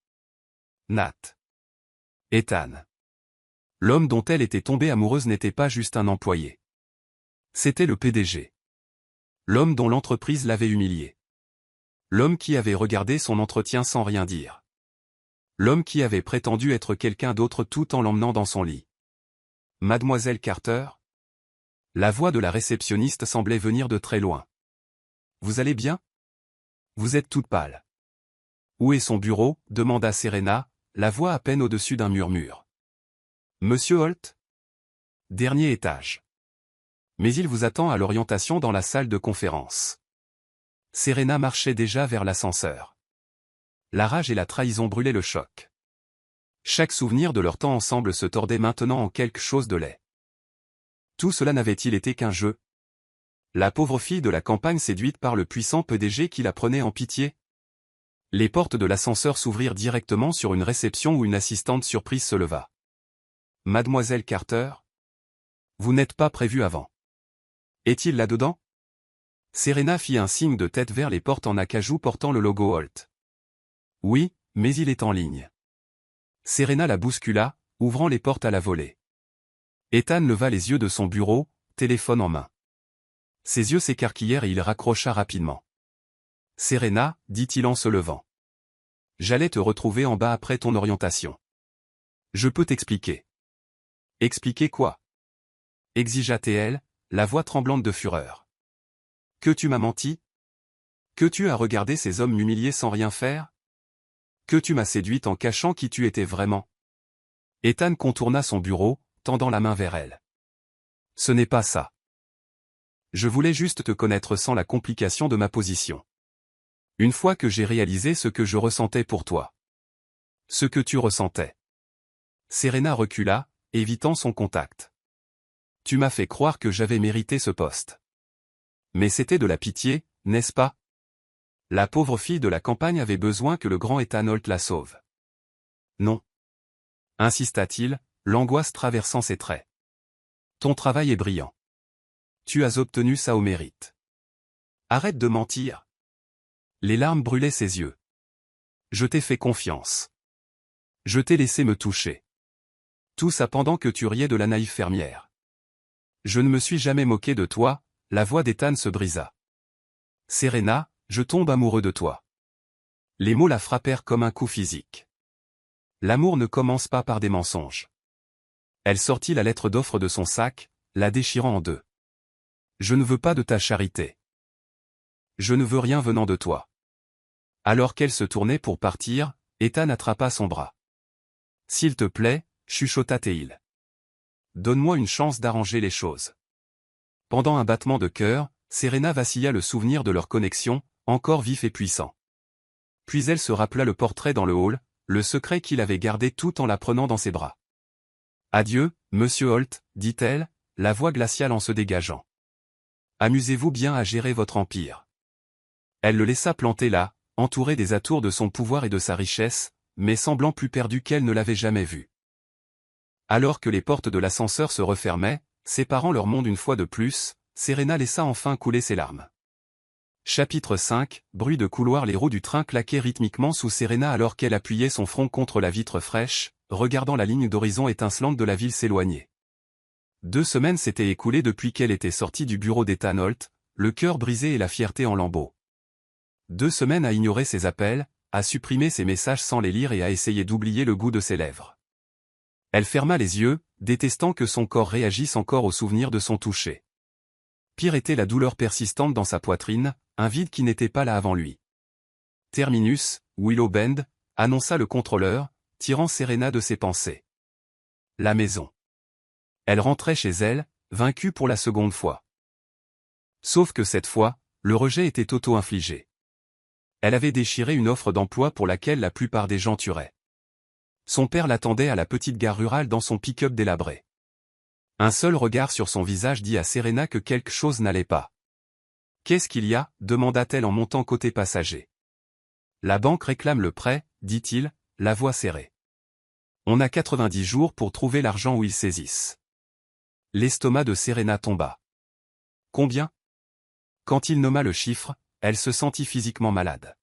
Nat. Ethan. L'homme dont elle était tombée amoureuse n'était pas juste un employé. C'était le PDG. L'homme dont l'entreprise l'avait humilié. L'homme qui avait regardé son entretien sans rien dire. L'homme qui avait prétendu être quelqu'un d'autre tout en l'emmenant dans son lit. Mademoiselle Carter? La voix de la réceptionniste semblait venir de très loin. Vous allez bien? Vous êtes toute pâle. Où est son bureau? Demanda Serena, la voix à peine au-dessus d'un murmure. Monsieur Holt? Dernier étage. Mais il vous attend à l'orientation dans la salle de conférence. Serena marchait déjà vers l'ascenseur. La rage et la trahison brûlaient le choc. Chaque souvenir de leur temps ensemble se tordait maintenant en quelque chose de laid. Tout cela n'avait-il été qu'un jeu? La pauvre fille de la campagne séduite par le puissant PDG qui la prenait en pitié? Les portes de l'ascenseur s'ouvrirent directement sur une réception où une assistante surprise se leva. Mademoiselle Carter? Vous n'êtes pas prévue avant. Est-il là-dedans? Serena fit un signe de tête vers les portes en acajou portant le logo Holt. Oui, mais il est en ligne. Serena la bouscula, ouvrant les portes à la volée. Ethan leva les yeux de son bureau, téléphone en main. Ses yeux s'écarquillèrent et il raccrocha rapidement. Serena, dit-il en se levant. J'allais te retrouver en bas après ton orientation. Je peux t'expliquer. Expliquer quoi? Exigea-t-elle, la voix tremblante de fureur. Que tu m'as menti? Que tu as regardé ces hommes m'humilier sans rien faire? Que tu m'as séduite en cachant qui tu étais vraiment? Ethan contourna son bureau, tendant la main vers elle. Ce n'est pas ça. Je voulais juste te connaître sans la complication de ma position. Une fois que j'ai réalisé ce que je ressentais pour toi. Ce que tu ressentais. Serena recula, évitant son contact. Tu m'as fait croire que j'avais mérité ce poste. Mais c'était de la pitié, n'est-ce pas? La pauvre fille de la campagne avait besoin que le grand Ethan Holt la sauve. Non. Insista-t-il, l'angoisse traversant ses traits. Ton travail est brillant. Tu as obtenu ça au mérite. Arrête de mentir. Les larmes brûlaient ses yeux. Je t'ai fait confiance. Je t'ai laissé me toucher. Tout ça pendant que tu riais de la naïve fermière. Je ne me suis jamais moqué de toi, la voix d'Ethan se brisa. Serena, je tombe amoureux de toi. Les mots la frappèrent comme un coup physique. L'amour ne commence pas par des mensonges. Elle sortit la lettre d'offre de son sac, la déchirant en deux. Je ne veux pas de ta charité. Je ne veux rien venant de toi. Alors qu'elle se tournait pour partir, Ethan attrapa son bras. S'il te plaît, chuchota Teil. Donne-moi une chance d'arranger les choses. Pendant un battement de cœur, Serena vacilla le souvenir de leur connexion, encore vif et puissant. Puis elle se rappela le portrait dans le hall, le secret qu'il avait gardé tout en la prenant dans ses bras. Adieu, monsieur Holt, dit-elle, la voix glaciale en se dégageant. Amusez-vous bien à gérer votre empire. Elle le laissa planter là, entouré des atours de son pouvoir et de sa richesse, mais semblant plus perdu qu'elle ne l'avait jamais vu. Alors que les portes de l'ascenseur se refermaient, séparant leur monde une fois de plus, Serena laissa enfin couler ses larmes. Chapitre 5, bruit de couloir. Les roues du train claquaient rythmiquement sous Serena alors qu'elle appuyait son front contre la vitre fraîche, regardant la ligne d'horizon étincelante de la ville s'éloigner. 2 semaines s'étaient écoulées depuis qu'elle était sortie du bureau d'Ethan Holt, le cœur brisé et la fierté en lambeaux. 2 semaines à ignorer ses appels, à supprimer ses messages sans les lire et à essayer d'oublier le goût de ses lèvres. Elle ferma les yeux, détestant que son corps réagisse encore au souvenir de son toucher. Pire était la douleur persistante dans sa poitrine, un vide qui n'était pas là avant lui. Terminus, Willow Bend, annonça le contrôleur, tirant Serena de ses pensées. La maison. Elle rentrait chez elle, vaincue pour la seconde fois. Sauf que cette fois, le rejet était auto-infligé. Elle avait déchiré une offre d'emploi pour laquelle la plupart des gens tueraient. Son père l'attendait à la petite gare rurale dans son pick-up délabré. Un seul regard sur son visage dit à Serena que quelque chose n'allait pas. « Qu'est-ce qu'il y a » demanda-t-elle en montant côté passager. « La banque réclame le prêt, dit-il, la voix serrée. On a 90 jours pour trouver l'argent ou ils saisissent. » L'estomac de Serena tomba. « Combien ?» Quand il nomma le chiffre, elle se sentit physiquement malade.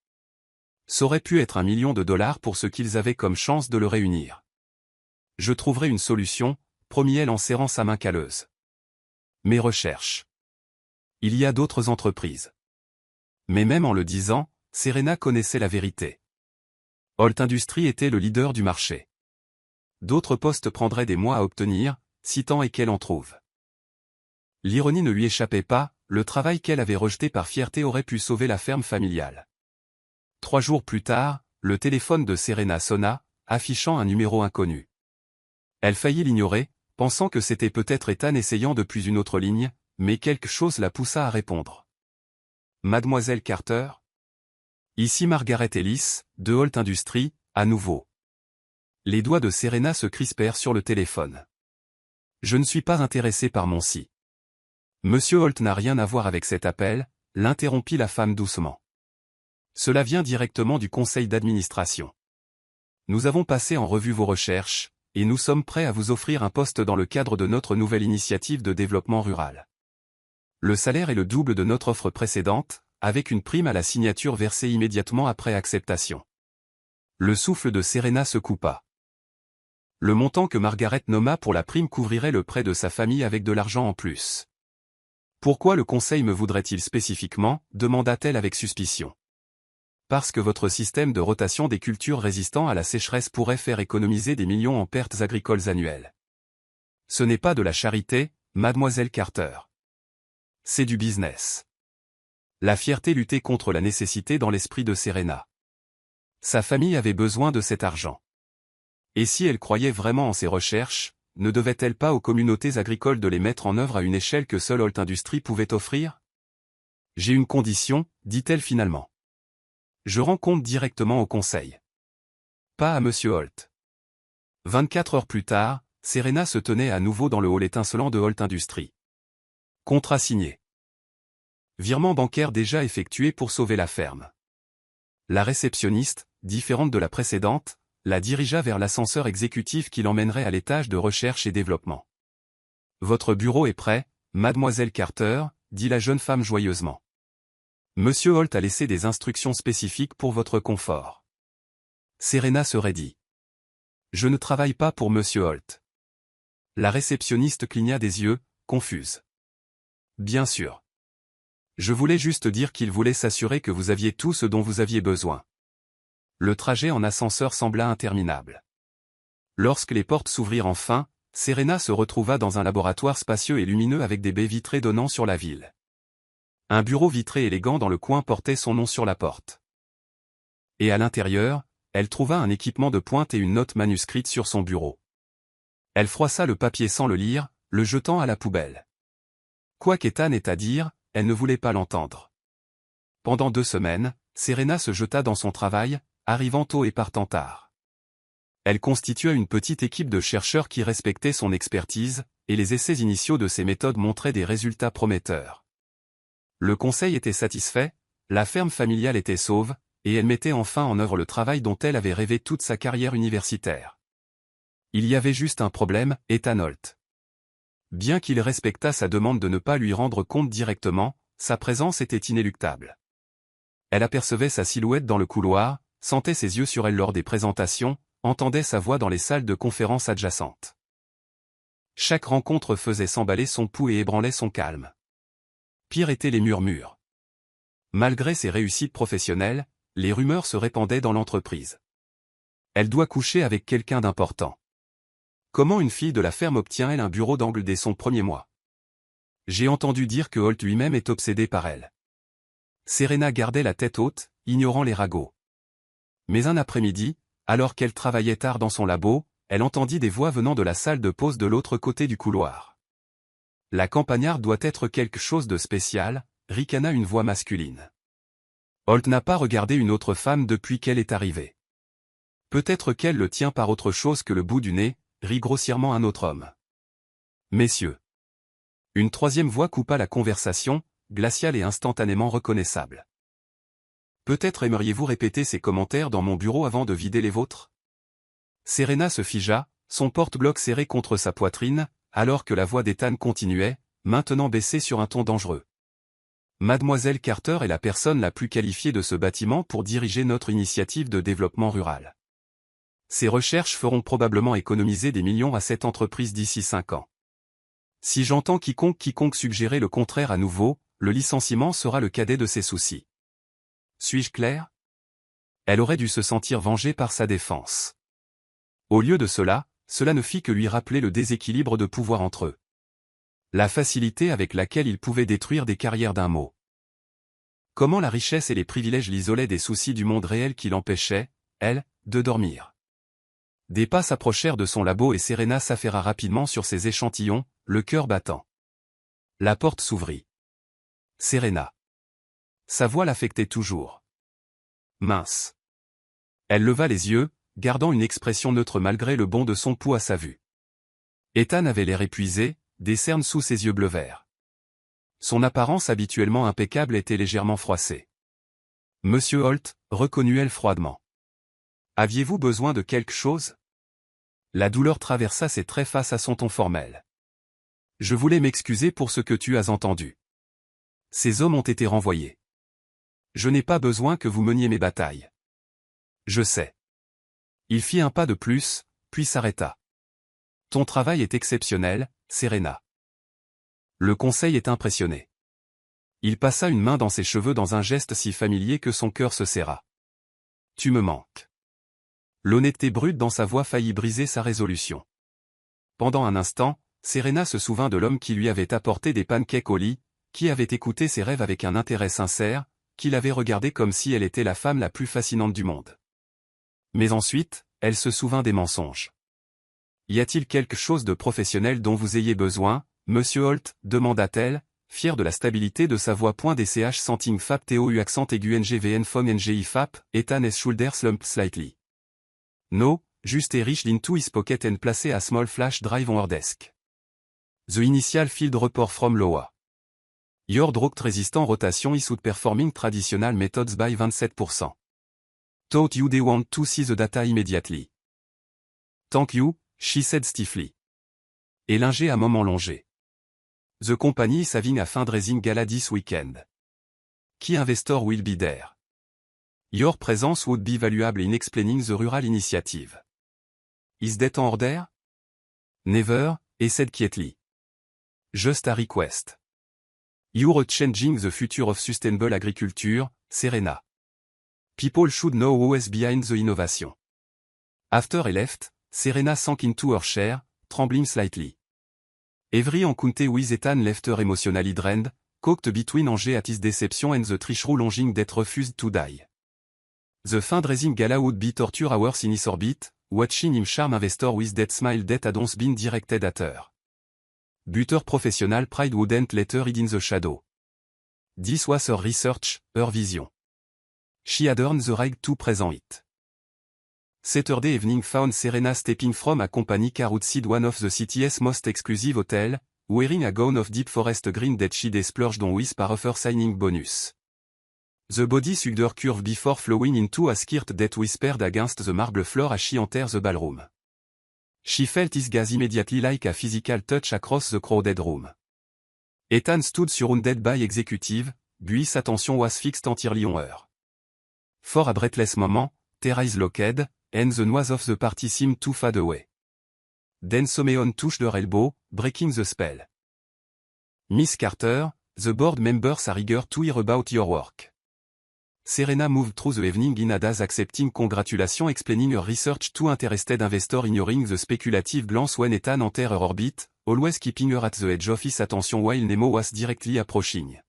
Ça aurait pu être $1 million pour ce qu'ils avaient comme chance de le réunir. « Je trouverai une solution », promit-elle en serrant sa main calleuse. « Mes recherches. Il y a d'autres entreprises. » Mais même en le disant, Serena connaissait la vérité. Holt Industries était le leader du marché. D'autres postes prendraient des mois à obtenir, si tant est qu'elle en trouve. L'ironie ne lui échappait pas, le travail qu'elle avait rejeté par fierté aurait pu sauver la ferme familiale. 3 jours plus tard, le téléphone de Serena sonna, affichant un numéro inconnu. Elle faillit l'ignorer, pensant que c'était peut-être Ethan essayant depuis une autre ligne, mais quelque chose la poussa à répondre. « Mademoiselle Carter ? Ici Margaret Ellis, de Holt Industries, à nouveau. » Les doigts de Serena se crispèrent sur le téléphone. « Je ne suis pas intéressé par mon si. » Monsieur Holt n'a rien à voir avec cet appel, l'interrompit la femme doucement. Cela vient directement du conseil d'administration. Nous avons passé en revue vos recherches, et nous sommes prêts à vous offrir un poste dans le cadre de notre nouvelle initiative de développement rural. Le salaire est le double de notre offre précédente, avec une prime à la signature versée immédiatement après acceptation. Le souffle de Serena se coupa. Le montant que Margaret nomma pour la prime couvrirait le prêt de sa famille avec de l'argent en plus. « Pourquoi le conseil me voudrait-il spécifiquement » demanda-t-elle avec suspicion. « Parce que votre système de rotation des cultures résistant à la sécheresse pourrait faire économiser des millions en pertes agricoles annuelles. Ce n'est pas de la charité, mademoiselle Carter. C'est du business. » La fierté luttait contre la nécessité dans l'esprit de Serena. Sa famille avait besoin de cet argent. Et si elle croyait vraiment en ses recherches, ne devait-elle pas aux communautés agricoles de les mettre en œuvre à une échelle que seule Holt Industries pouvait offrir ? « J'ai une condition, dit-elle finalement. Je rends compte directement au conseil. Pas à monsieur Holt. » 24 heures plus tard, Serena se tenait à nouveau dans le hall étincelant de Holt Industries. Contrat signé. Virement bancaire déjà effectué pour sauver la ferme. La réceptionniste, différente de la précédente, la dirigea vers l'ascenseur exécutif qui l'emmènerait à l'étage de recherche et développement. « Votre bureau est prêt, mademoiselle Carter » dit la jeune femme joyeusement. « Monsieur Holt a laissé des instructions spécifiques pour votre confort. » Serena se raidit. « Je ne travaille pas pour monsieur Holt. La réceptionniste cligna des yeux, confuse. Bien sûr. Je voulais juste dire qu'il voulait s'assurer que vous aviez tout ce dont vous aviez besoin. Le trajet en ascenseur sembla interminable. Lorsque les portes s'ouvrirent enfin, Serena se retrouva dans un laboratoire spacieux et lumineux avec des baies vitrées donnant sur la ville. Un bureau vitré élégant dans le coin portait son nom sur la porte. Et à l'intérieur, elle trouva un équipement de pointe et une note manuscrite sur son bureau. Elle froissa le papier sans le lire, le jetant à la poubelle. Quoi qu'Ethan ait à dire, elle ne voulait pas l'entendre. Pendant 2 semaines, Serena se jeta dans son travail, arrivant tôt et partant tard. Elle constitua une petite équipe de chercheurs qui respectaient son expertise, et les essais initiaux de ses méthodes montraient des résultats prometteurs. Le conseil était satisfait, la ferme familiale était sauve, et elle mettait enfin en œuvre le travail dont elle avait rêvé toute sa carrière universitaire. Il y avait juste un problème, Ethan Holt. Bien qu'il respectât sa demande de ne pas lui rendre compte directement, sa présence était inéluctable. Elle apercevait sa silhouette dans le couloir, sentait ses yeux sur elle lors des présentations, entendait sa voix dans les salles de conférences adjacentes. Chaque rencontre faisait s'emballer son pouls et ébranlait son calme. Pire étaient les murmures. Malgré ses réussites professionnelles, les rumeurs se répandaient dans l'entreprise. Elle doit coucher avec quelqu'un d'important. Comment une fille de la ferme obtient-elle un bureau d'angle dès son premier mois? J'ai entendu dire que Holt lui-même est obsédé par elle. Serena gardait la tête haute, ignorant les ragots. Mais un après-midi, alors qu'elle travaillait tard dans son labo, elle entendit des voix venant de la salle de pause de l'autre côté du couloir. La campagnarde doit être quelque chose de spécial, ricana une voix masculine. Holt n'a pas regardé une autre femme depuis qu'elle est arrivée. Peut-être qu'elle le tient par autre chose que le bout du nez, rit grossièrement un autre homme. Messieurs. Une troisième voix coupa la conversation, glaciale et instantanément reconnaissable. Peut-être aimeriez-vous répéter ces commentaires dans mon bureau avant de vider les vôtres? Serena se figea, son porte-bloc serré contre sa poitrine, alors que la voix d'Ethan continuait, maintenant baissée sur un ton dangereux. Mademoiselle Carter est la personne la plus qualifiée de ce bâtiment pour diriger notre initiative de développement rural. Ces recherches feront probablement économiser des millions à cette entreprise d'ici 5 ans. Si j'entends quiconque suggérer le contraire à nouveau, le licenciement sera le cadet de ses soucis. Suis-je clair? Elle aurait dû se sentir vengée par sa défense. Au lieu de cela, cela ne fit que lui rappeler le déséquilibre de pouvoir entre eux. La facilité avec laquelle il pouvait détruire des carrières d'un mot. Comment la richesse et les privilèges l'isolaient des soucis du monde réel qui l'empêchaient, elle, de dormir. Des pas s'approchèrent de son labo et Serena s'affaira rapidement sur ses échantillons, le cœur battant. La porte s'ouvrit. Serena. Sa voix l'affectait toujours. Mince. Elle leva les yeux, gardant une expression neutre malgré le bond de son pouls à sa vue. Ethan avait l'air épuisé, des cernes sous ses yeux bleu-vert. Son apparence habituellement impeccable était légèrement froissée. Monsieur Holt, reconnut-elle froidement. Aviez-vous besoin de quelque chose? La douleur traversa ses traits face à son ton formel. Je voulais m'excuser pour ce que tu as entendu. Ces hommes ont été renvoyés. Je n'ai pas besoin que vous meniez mes batailles. Je sais. Il fit un pas de plus, puis s'arrêta. Ton travail est exceptionnel, Serena. Le conseil est impressionné. Il passa une main dans ses cheveux dans un geste si familier que son cœur se serra. Tu me manques. L'honnêteté brute dans sa voix faillit briser sa résolution. Pendant un instant, Serena se souvint de l'homme qui lui avait apporté des pancakes au lit, qui avait écouté ses rêves avec un intérêt sincère, qui l'avait regardée comme si elle était la femme la plus fascinante du monde. Mais ensuite, elle se souvint des mensonges. Y a-t-il quelque chose de professionnel dont vous ayez besoin, Monsieur Holt, demanda-t-elle, fière de la stabilité de sa voix. .dch Santing Fap TOU accent aigu NGVN FOM NGI Fap, Ethan S. Shoulder Slump Slightly. No, just a reach into his pocket and place a small flash drive on her desk. The initial field report from Loa. Your drought resistant rotation is outperforming traditional methods by 27%. Thought you they want to see the data immediately. Thank you, she said stiffly. Et lingé à moment longé. The company is having a fundraising gala this weekend. Key investor will be there. Your presence would be valuable in explaining the rural initiative. Is that on order? Never, et said quietly. Just a request. You're changing the future of sustainable agriculture, Serena. People should know who's behind the innovation. After he left, Serena sank into her chair, trembling slightly. Every encounter with Ethan left her emotionally drained, caught between Angers at his deception and the treachery longing that refused to die. The fundraising gala would be torture hours in his orbit, watching him charm investor with that smile that had once been directed at her. But her professional pride wouldn't let her hide in the shadow. This was her research, her vision. She had earned the right to present it. Saturday evening found Serena stepping from a company car outside one of the city's most exclusive hotel, wearing a gown of deep forest green that she'd splurged on with par of her signing bonus. The body sucked her curve before flowing into a skirt that whispered against the marble floor as she entered the ballroom. She felt his gaze immediately like a physical touch across the crowded room. Ethan stood surrounded by executive, but his attention was fixed entirely on her. For a breathless moment, their eyes locked, and the noise of the party seemed to fade away. Then Someone touched her elbow, breaking the spell. Miss Carter, the board members are eager to hear about your work. Serena moved through the evening in a daze accepting congratulations, explaining her research to interested investors, ignoring the speculative glance when Ethan entered her orbit, always keeping her at the edge of his attention while Nemo was directly approaching.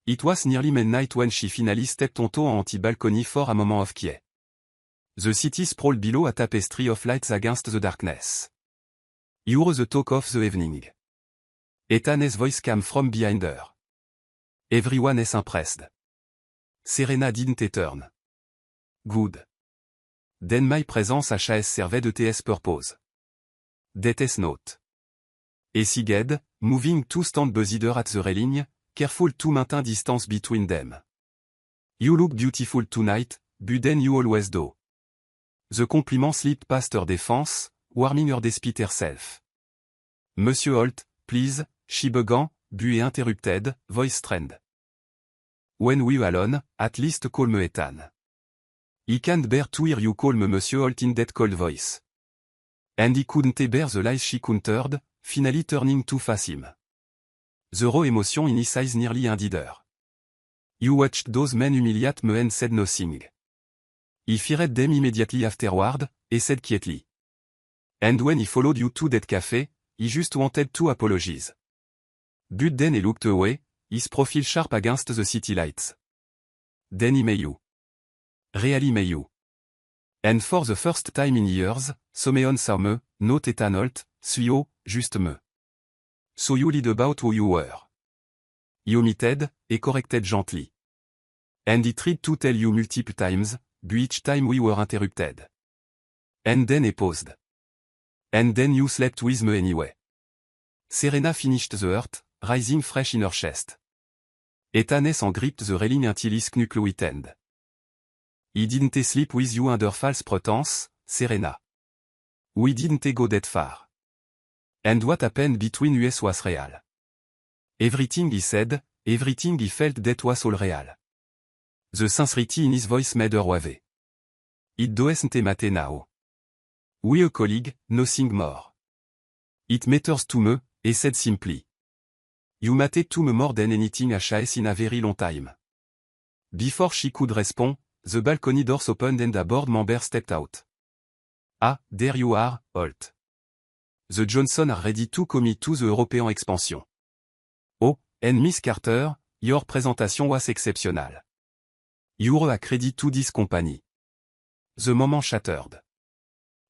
It was nearly midnight when she finally stepped onto an empty balcony for a moment of quiet. The city sprawled below, a tapestry of lights against the darkness. You're the talk of the evening. Ethan's voice came from behind her. Everyone is impressed. Serena didn't turn. Good. Then my presence à chaise servait de tes purpose. That is not. Et sighed, moving to stand beside her at the railing, careful to maintain distance between them. You look beautiful tonight, but then you always do. The compliment slipped past her defense, warming her despite herself. Monsieur Holt, please, she began, but interrupted, voice strained. When we're alone, at least call me Ethan. He can't bear to hear you call me Monsieur Holt in that cold voice. And he couldn't bear the lies she countered, finally turning to face him. The raw emotion in his eyes nearly ended her. You watched those men humiliate me and said nothing. He feared them immediately afterward, he said quietly. And when he followed you to that cafe, he just wanted to apologize. But then he looked away, his profile sharp against the city lights. Then he may you. Really may you. And for the first time in years, Someone saw me, not Ethan Holt, suyo, just me. So you lied about who you were. He omitted, he corrected gently. And he tried to tell you multiple times, but each time we were interrupted. And then he paused. And then you slept with me anyway. Serena finished the hurt, rising fresh in her chest. Ethan gripped the railing until his knuckle tightened. He didn't sleep with you under false pretense, Serena. We didn't go that far. And what happened between us was real. Everything he said, everything he felt, that was all real. The sincerity in his voice made her wave. It doesn't matter now. We a colleague, nothing more. It matters to me, he said simply. You matter to me more than anything HS in a very long time. Before she could respond, the balcony doors opened and a board member stepped out. Ah, there you are, Holt. The Johnson are ready to commit to the European expansion. Oh, and Miss Carter, your presentation was exceptional. You're a credit to this company. The moment shattered.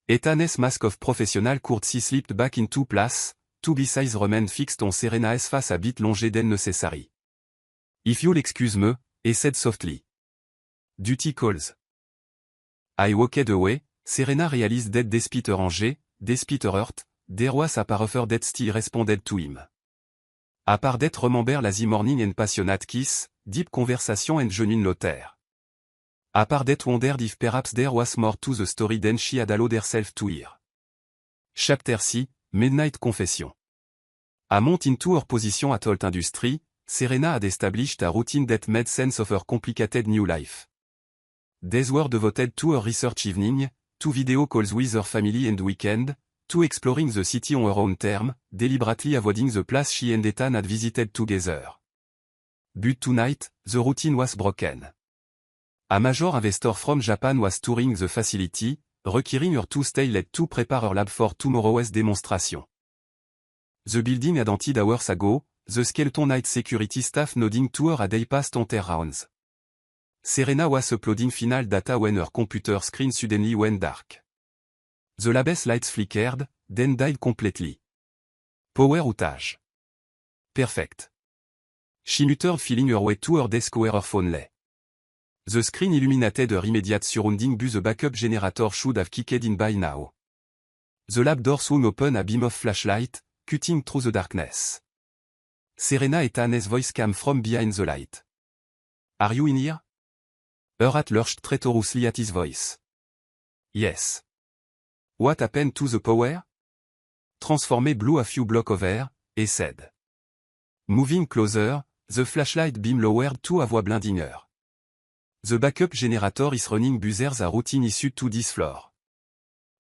Ethan's mask of professional courtesy slipped back into place, two big eyes remained fixed on Serena's face a bit longer than necessary. If you'll excuse me, he said softly. Duty calls. I walked away. Serena realized that despite her anger, despite her hurt, there was a part of her that still responded to him. A part that remember lazy morning and passionate kiss, deep conversation and genuine laughter. A part that wondered if perhaps there was more to the story than she had allowed herself to hear. Chapter 6, Midnight Confession. A month into her position at Holt Industries, Serena had established a routine that made sense of her complicated new life. Days were devoted to her research evening, to video calls with her family and weekend, to exploring the city on her own term, deliberately avoiding the place she and Ethan had visited together. But tonight, the routine was broken. A major investor from Japan was touring the facility, requiring her to stay late to prepare her lab for tomorrow's demonstration. The building had emptied hours ago, the skeleton night security staff nodding to her a day past on their rounds. Serena was uploading final data when her computer screen suddenly went dark. The lab's lights flickered, then died completely. Power outage. Perfect. She muttered, feeling her way to her desk where her phone lay. The screen illuminated her immediate surrounding, but the backup generator should have kicked in by now. The lab door swung open, a beam of flashlight, cutting through the darkness. Serena Ethan's voice came from behind the light. Are you in here? Her hat lurched traitorously at his voice. Yes. What happened to the power? Transformé blew a few blocks over, he said. Moving closer, the flashlight beam lowered to a voix blinding her. The backup generator is running, but there's a routine issue to this floor.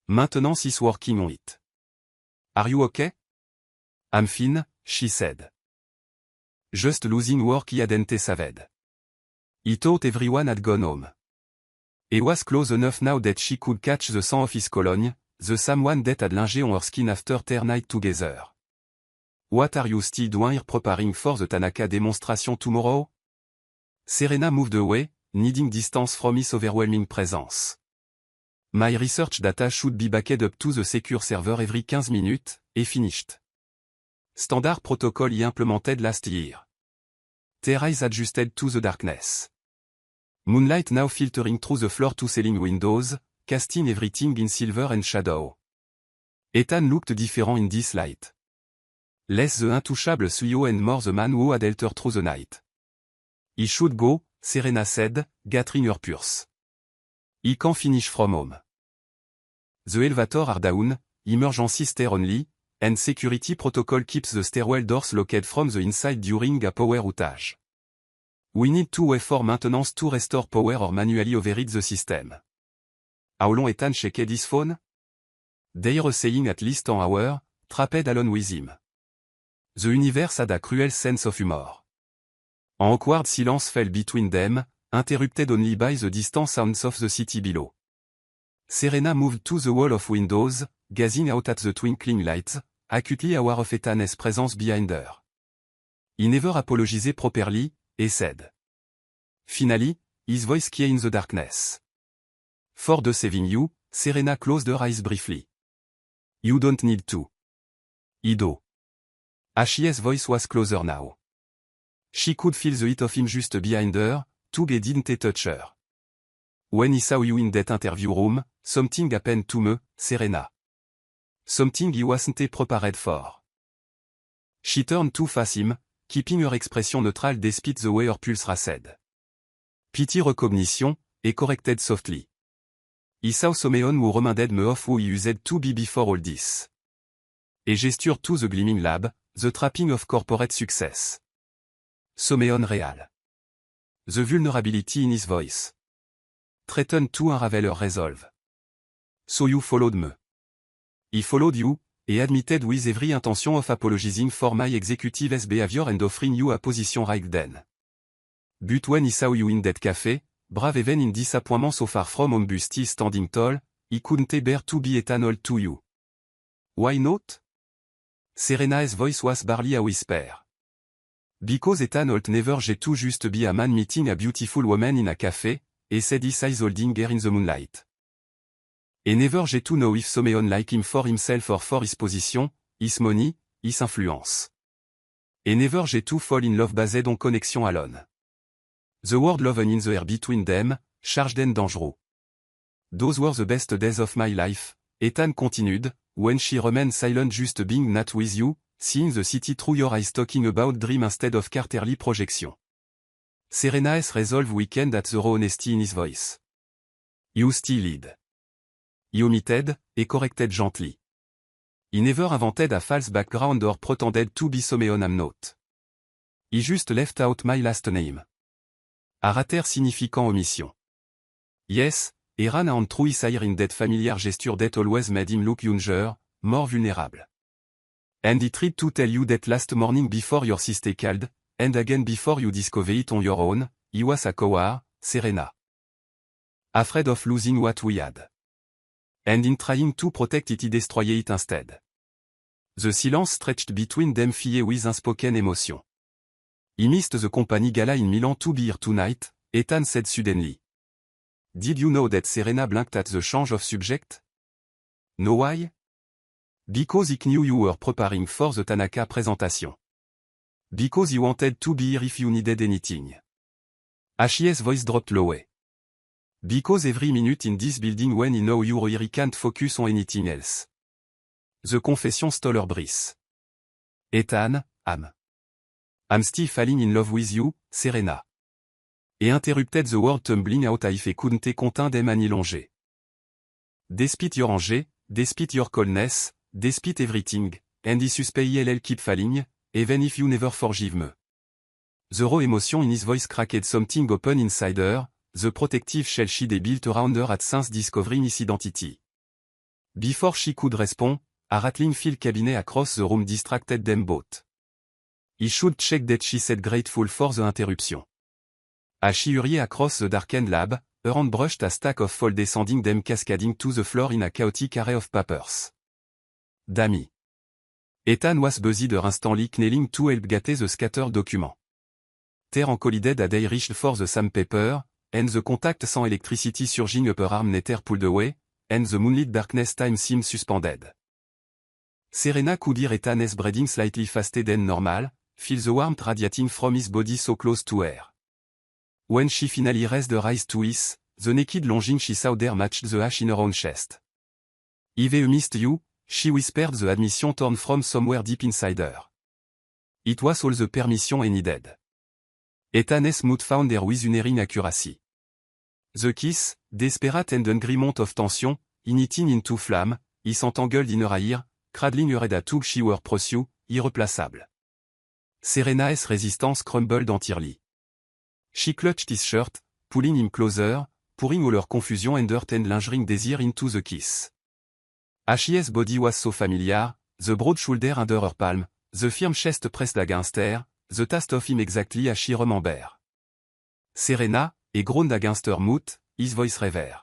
Maintenance is working on it. Are you okay? I'm fine, she said. Just losing work, he hadn't saved. He thought everyone had gone home. He was close enough now that she could catch the sound of his cologne, the same one that had lingered on her skin after their night together. What are you still doing here, preparing for the Tanaka demonstration tomorrow? Serena moved away, needing distance from his overwhelming presence. My research data should be backed up to the secure server every 15 minutes, and finished. Standard protocol he implemented last year. Their eyes adjusted to the darkness. Moonlight now filtering through the floor-to-ceiling windows, casting everything in silver and shadow. Ethan looked different in this light. Less the untouchable Suyo and more the man who had helped her through the night. He should go, Serena said, gathering her purse. He can finish from home. The elevator are down, emergency stair only, and security protocol keeps the stairwell doors locked from the inside during a power outage. We need to wait for maintenance to restore power or manually override the system. How long Ethan checked his phone? They're saying at least an hour, trapped alone with him. The universe had a cruel sense of humor. An awkward silence fell between them, interrupted only by the distant sounds of the city below. Serena moved to the wall of windows, gazing out at the twinkling lights, acutely aware of Ethan's presence behind her. He never apologized properly, he said. Finally, his voice came in the darkness. For the saving you, Serena closed her eyes briefly. You don't need to. He do. Ashi's voice was closer now. She could feel the heat of him just behind her, too he didn't touch her. When he saw you in that interview room, something happened to me, Serena. Something he wasn't prepared for. She turned to face him, keeping her expression neutral despite the way her pulse raced. Pity recognition, he corrected softly. He saw someone who reminded me of who he used to be before all this. He gestured to the gleaming lab, the trapping of corporate success. Someone real. The vulnerability in his voice threatened to unravel her resolve. So you followed me. He followed you, and admitted with every intention of apologizing for my executive's behavior and offering you a position right then. But when he saw you in that cafe, brave even in disappointment so far from home but still standing tall, he couldn't bear to be eternal to you. Why not? Serena's voice was barely a whisper. Because Ethan ought never get to just be a man meeting a beautiful woman in a cafe, he said, his eyes holding her in the moonlight. He never get to know if someone like him for himself or for his position, his money, his influence. He never get to fall in love based on connection alone. The word love in the air between them, charged and dangerous. Those were the best days of my life, Ethan continued, when she remained silent just being not with you, seeing the city through your eyes talking about dream instead of quarterly projection. Serena's resolve weakened at the raw honesty in his voice. You still lead. He omitted, he corrected gently. He never invented a false background or pretended to be someone I'm not. He just left out my last name. A rater significant omission. Yes, he ran on through his hair in that familiar gesture that always made him look younger, more vulnerable. And it tried to tell you that last morning before your sister called, and again before you discover it on your own, he was a coward, Serena. Afraid of losing what we had. And in trying to protect it he destroyed it instead. The silence stretched between them filled with unspoken emotion. He missed the company gala in Milan to be here tonight, Ethan said suddenly. Did you know that Serena blinked at the change of subject? No why? Because he knew you were preparing for the Tanaka presentation. Because he wanted to be here if you needed anything. Ashi's voice dropped low. Because every minute in this building when he know you're here he can't focus on anything else. The confession stole her breath. Ethan, I'm still falling in love with you, Serena. He interrupted the word tumbling out if he couldn't contain them any longer. Despite your anger, despite your coldness, despite everything, and he suspected keep falling, even if you never forgive me. The raw emotion in his voice cracked something open inside her, the protective shell she had built around her had since discovering his identity. Before she could respond, a rattling fell cabinet across the room distracted them both. He should check that she said grateful for the interruption. As she hurried across the darkened lab, her hand brushed a stack of folded descending them cascading to the floor in a chaotic array of papers. Dammy. Ethan was busied instantly knailing to help gather the scattered document. Terre collided a day reached for the sandpaper, and the contact sans electricity surging upper arm netter pulled away, and the moonlit darkness time seemed suspended. Serena could hear Ethan's breathing slightly faster than normal, feel the warmth radiating from his body so close to her. When she finally raised her eyes to his, the naked longing she saw there matched the ash in her own chest. I've missed you, she whispered, the admission torn from somewhere deep inside her. It was all the permission he needed. Ethan's mood found her with unerring accuracy. The kiss, desperate and hungry mount of tension, igniting into flame, he s'entangled in her ear, cradling her head a tug she were precious, irreplaceable. Serena's resistance crumbled entirely. She clutched his shirt, pulling him closer, pouring all her confusion and hurt and lingering desire into the kiss. Ashi's body was so familiar, the broad shoulder under her palm, the firm chest pressed against her, the taste of him exactly as she remembered. Serena, he groaned against her mouth, his voice revere.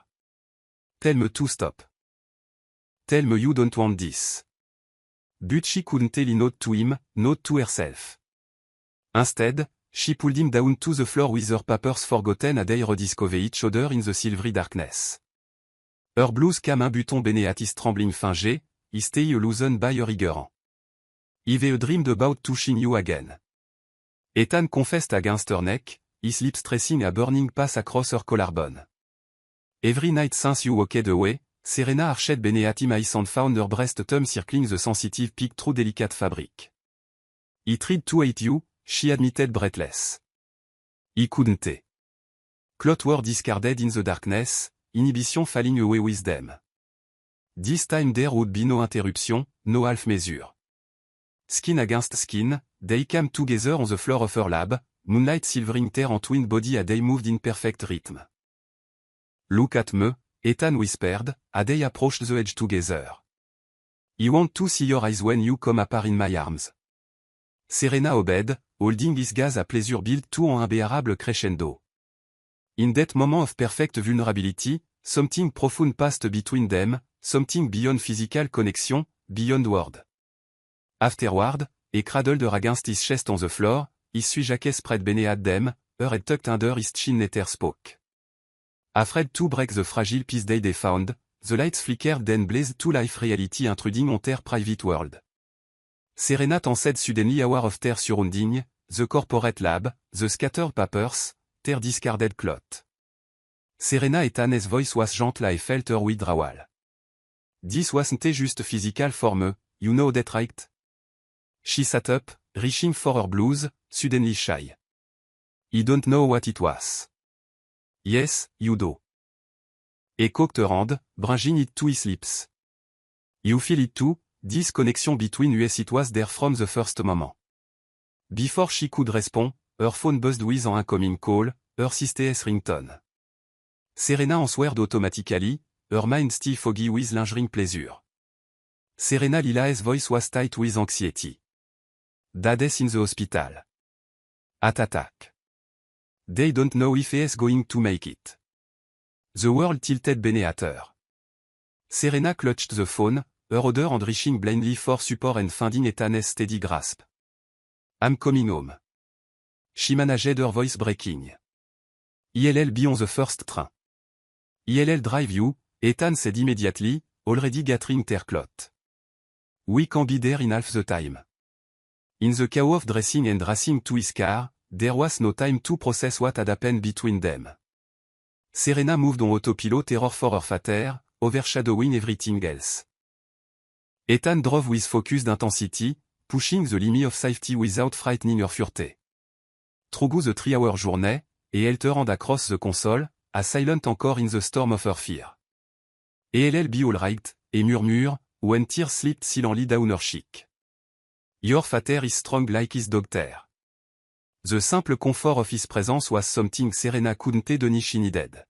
Tell me to stop. Tell me you don't want this. But she couldn't tell not to him, not to herself. Instead, she pulled him down to the floor with her papers forgotten as they rediscovered each other in the silvery darkness. Her blouse came un button beneath his trembling fingers, his tie loosened by her eager hand. I've dreamed about touching you again. Ethan confessed against her neck, his lips tracing a burning path across her collarbone. Every night since you walked away, Serena arched beneath him eyes and found her breast thumb circling the sensitive peak through delicate fabric. He tried to hate you, she admitted breathless. He couldn't. Cloth were discarded in the darkness, inhibition falling away with them. This time there would be no interruption, no half measure. Skin against skin, they came together on the floor of her lab, moonlight silvering their entwined body as they moved in perfect rhythm. Look at me, Ethan whispered, as they approached the edge together. I want to see your eyes when you come apart in my arms. Serena obeyed, holding his gaze a pleasure built to an unbearable crescendo. In that moment of perfect vulnerability, something profound passed between them, something beyond physical connection, beyond word. Afterward, he cradled her against his chest on the floor, his sweet jacket spread beneath them, her head tucked under his chin netter spoke. Afraid to break the fragile peace they found, the lights flickered then blazed to life reality intruding on their private world. Serena said suddenly aware of their surrounding, the corporate lab, the scattered papers, their discarded cloth. Serena Ethan's voice was gentle I felt her withdrawal. This wasn't just physical for me, you know that right? She sat up, reaching for her blouse, suddenly shy. You don't know what it was. Yes, you do. He cocked her hand, bringing it to his lips. You feel it too, this connection between us it was there from the first moment. Before she could respond, her phone buzzed with an incoming call, her sister's ringtone. Serena answered automatically, her mind still foggy with lingering pleasure. Serena Lila's voice was tight with anxiety. Dades in the hospital. At attack. They don't know if he's going to make it. The world tilted beneath. Serena clutched the phone, her odor and reaching blindly for support and finding Ethan's steady grasp. I'm coming home. She managed her voice breaking. I'll be on the first train. I'll drive you, Ethan said immediately, already gathering their cloth. We can be there in half the time. In the chaos of dressing and racing to his car, there was no time to process what had happened between them. Serena moved on autopilot terror for her father, overshadowing everything else. Ethan drove with focused intensity, pushing the limit of safety without frightening her furte. Through the 3-hour journey, et elle turned across the console, a silent encore in the storm of her fear. I'll be alright, et murmure, when tears slipped silently down her cheek. Your father is strong like his doctor. The simple comfort of his presence was something Serena couldn't deny she needed.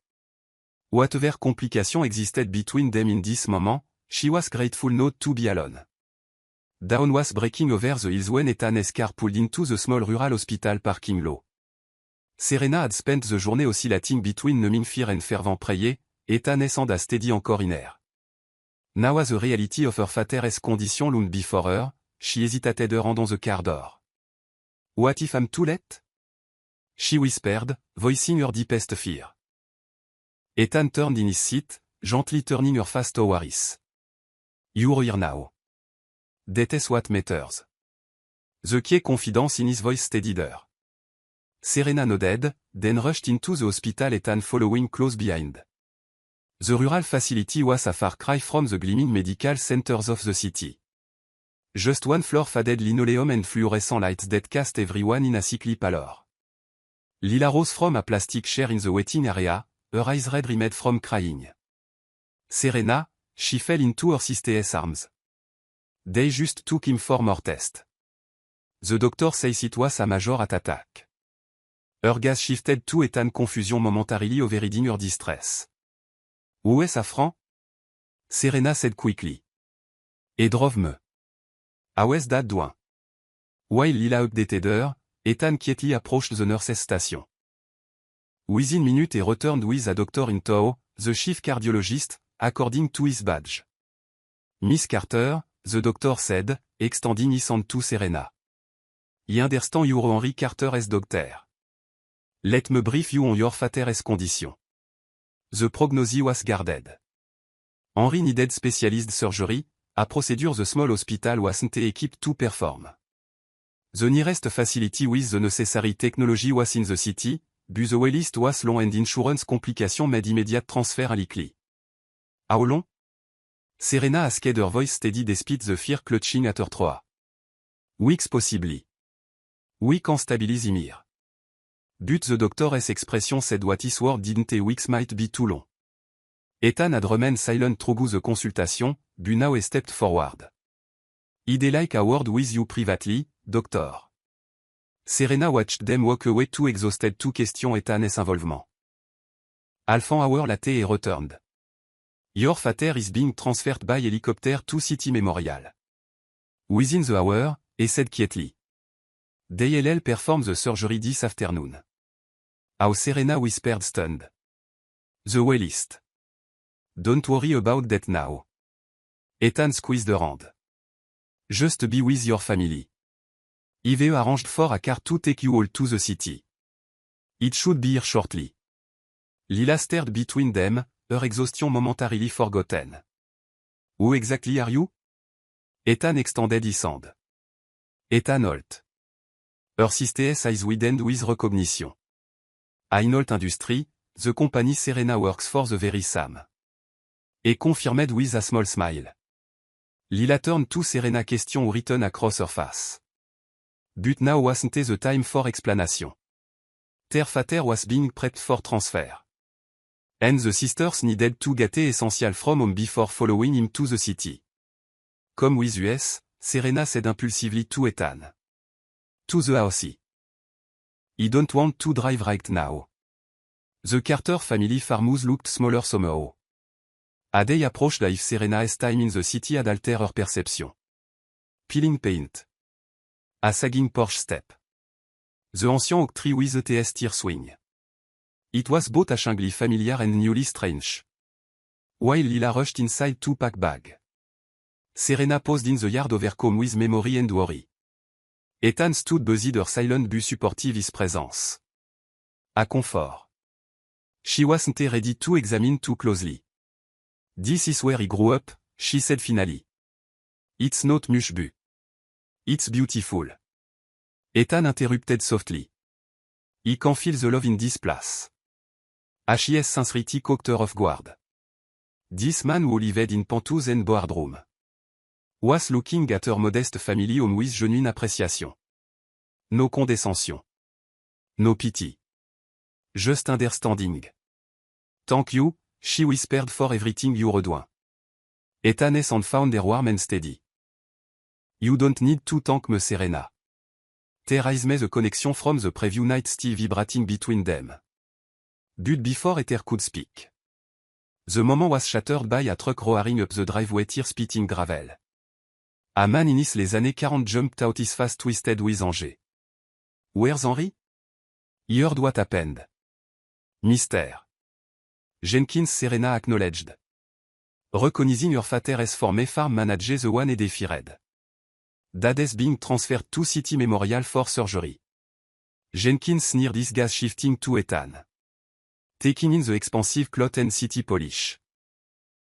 Whatever complication existed between them in this moment, she was grateful not to be alone. Dawn was breaking over the hills when Ethan's car pulled into the small rural hospital parking lot. Serena had spent the journey oscillating between numbing fear and fervent prayer, Ethan's hand a steady encore in air. Now as the reality of her father's condition loomed before her, she hesitated her hand on the car door. What if I'm too late? She whispered, voicing her deepest fear. Ethan turned in his seat, gently turning her face towards. You're here now. That is what matters. The quiet confidence in his voice steadied her. Serena nodded, then rushed into the hospital, Ethan following close behind. The rural facility was a far cry from the gleaming medical centers of the city. Just one floor faded linoleum and fluorescent lights that cast everyone in a sickly pallor. Lila rose from a plastic chair in the waiting area, her eyes red rimmed from crying. Serena, she fell into her sister's arms. They just took him for more test. The doctor says it was a major heart attack. Her gaze shifted to Ethan, confusion momentarily overriding her distress. Où est Safran? Serena said quickly. Et drove me. How is that doing? While Lila updated her, Ethan quietly approached the nurse's station. Within minutes he returned with a doctor in tow, the chief cardiologist, according to his badge. Miss Carter, the doctor said, extending his hand to Serena. I understand you're Henry Carter's doctor. Let me brief you on your father's condition. The prognosis was guarded. Henry needed specialized surgery, a procedure the small hospital wasn't equipped to perform. The nearest facility with the necessary technology was in the city, but the waitlist was long and insurance complication made immediate transfer unlikely. How long? Serena asked, her voice steady despite the fear clutching at her throat. Weeks possibly. We can stabilize him here. But the doctor's expression said what his word didn't, weeks might be too long. Ethan had remained silent through the consultation, but now he stepped forward. I'd like a word with you privately, doctor. Serena watched them walk away, too exhausted to question Ethan's involvement. Half an hour later he returned. Your father is being transferred by helicopter to City Memorial. Within the hour, he said quietly. They'll perform the surgery this afternoon. How? Serena whispered, stunned. The waitlist. Don't worry about that now. Ethan squeezed her hand. Just be with your family. I've arranged for a car to take you all to the city. It should be here shortly. Lila stared between them, her exhaustion momentarily forgotten. Who exactly are you? Ethan extended his hand. Ethan Holt. Her sister's eyes widened with recognition. Holt Industry, the company Serena works for the very same. He confirmed with a small smile. Lila turned to Serena, question written across her face. But now wasn't the time for explanation. Their father was being prepped for transfer. And the sisters needed to get essential from home before following him to the city. Come with us, Serena said impulsively to Ethan. To the house. I don't want to drive right now. The Carter family farmhouse looked smaller somehow. A day approach life Serena's time in the city had alter her perception. Peeling paint. A sagging porch step. The ancient oak tree with the TS tear swing. It was both ashingly familiar and newly strange. While Lila rushed inside to pack bag. Serena paused in the yard overcome with memory and worry. Ethan stood beside her silent but supportive his presence. A comfort. She wasn't ready to examine too closely. This is where he grew up, she said finally. It's not much bu. It's beautiful. Ethan interrupted softly. He can feel the love in this place. H.I.S. sincerity caught her off guard. This man who lived in pantoufles and boardroom was looking at her modest family home with genuine appreciation. No condescension. No pity. Just understanding. Thank you, she whispered for everything you're doing. Ethan and found her warm and steady. You don't need to thank me, Serena. There is me the connection from the preview night still vibrating between them. But before Ether could speak. The moment was shattered by a truck roaring up the driveway tear spitting gravel. A man in his les années 40 jumped out his face twisted with Angers. Where's Henry? He heard what happened. Mr. Jenkins Serena acknowledged. Recognizing her father as former farm manager the one and defied. Dad's being transferred to City Memorial for surgery. Jenkins sneered his gaze shifting to Ethan. Taking in the expensive cloth and city polish.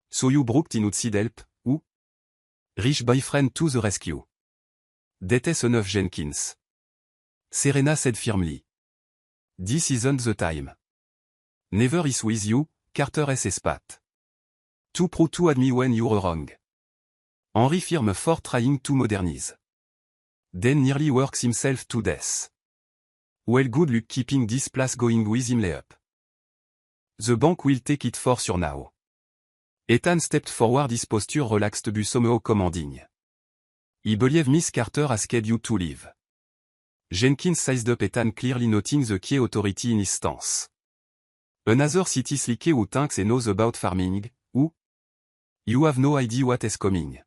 So you brooked in outside help, ou? Rich boyfriend to the rescue. That's son of Jenkins. Serena said firmly. This isn't the time. Never is with you, Carter S. spat. Too proud to admit when you're wrong. Henry firm for trying to modernize. Then nearly works himself to death. Well, good luck keeping this place going with him lay up. The bank will take it for sure now. Ethan stepped forward, his posture relaxed but somehow commanding. He believed Miss Carter asked you to leave. Jenkins sized up Ethan, clearly noting the key authority in his stance. Another city slicky who thinks and knows about farming, who? You have no idea what is coming.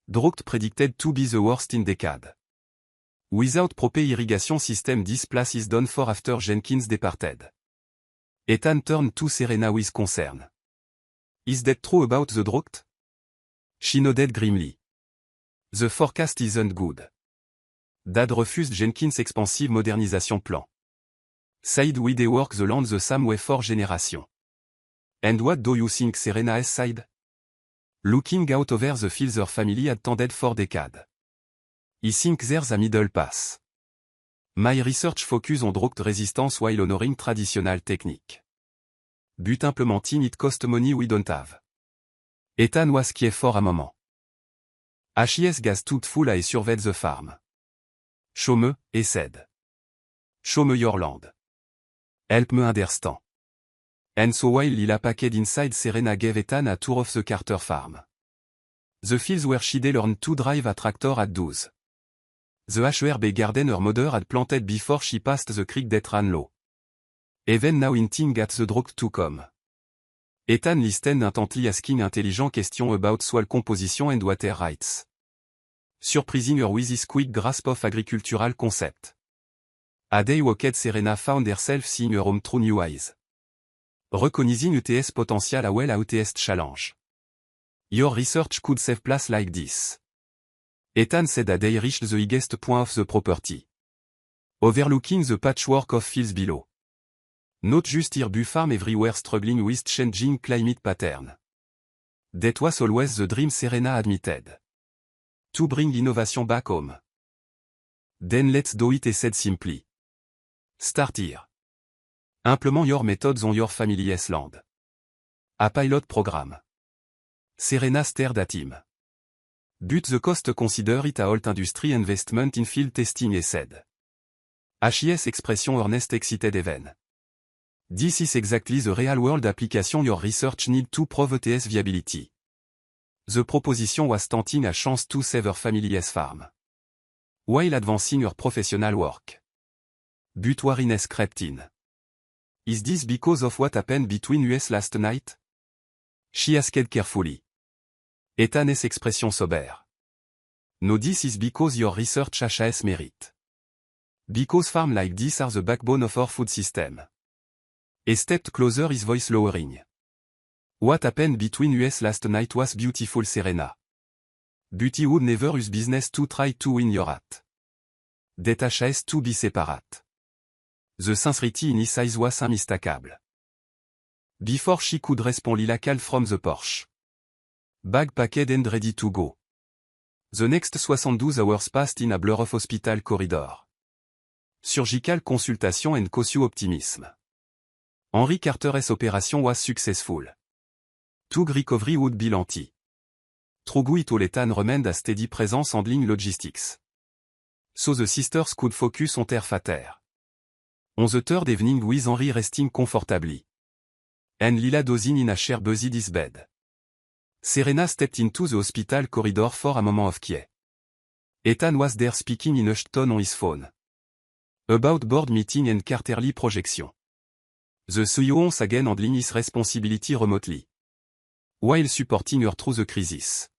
Drought predicted to be the worst in decade. Without proper irrigation system, this place is done for after Jenkins departed. Ethan turned to Serena with concern. Is that true about the drought? She nodded grimly. The forecast isn't good. Dad refused Jenkins' expensive modernization plan. Said we they work the land the same way for generation. And what do you think Serena has said? Looking out over the fields her family had tended for decades. I think there's a middle path. My research focus on drought resistance while honoring traditional technique. But implementing it cost money we don't have. Ethan was quiet for a moment. H.I.S. gaz stood full I surveyed the farm. Show me, he said. Show me your land. Help me understand. And so while Lila packed inside, Serena gave Ethan a tour of the Carter farm. The fields where she'd learned to drive a tractor at 12. The HERB garden her mother had planted before she passed the creek that ran low. Even now hinting at the drought to come. Ethan listened intently, asking intelligent questions about soil composition and water rights. Surprising her with his quick grasp of agricultural concept. A day walked, Serena found herself seeing her home through new eyes. Recognizing UTS potential a well UTS challenge. Your research could save place like this. Ethan said as they reached the highest point of the property. Overlooking the patchwork of fields below. Not just herb farm everywhere struggling with changing climate pattern. That was always the dream, Serena admitted. To bring innovation back home. Then let's do it, he said simply. Start here. Implement your methods on your family's land. A pilot program. Serena stared at him. But the cost consider it a old industry investment in field testing, he said. H.I.S. expression earnest excited even. This is exactly the real-world application your research need to prove ETS viability. The proposition was standing a chance to save her family's farm. While advancing her professional work. But wariness crept in. Is this because of what happened between us last night? She asked carefully. Ethan S. expression sober. No, this is because your research has merit. Because farm like this are the backbone of our food system. A step closer, his voice lowering. What happened between us last night was beautiful, Serena. But you would never use business to try to win your heart. That has to be separate. The sincerity in his eyes was unmistakable. Before she could respond, Lila called from the porch. Bag packed and ready to go. The next 72 hours passed in a blur of hospital corridor. Surgical consultation and cautious optimism. Henry Carter's operation was successful. Tug recovery would be lengthy. Trugu Itoletan remained a steady presence handling logistics. So the sisters could focus on their fater. On the third evening with Henry resting comfortably. And Lila dozing in a chair beside his bed. Serena stepped into the hospital corridor for a moment of quiet. Ethan was there speaking in a hushed tone on his phone. About board meeting and quarterly projection. The CEO once again handling his responsibility remotely. While supporting her through the crisis.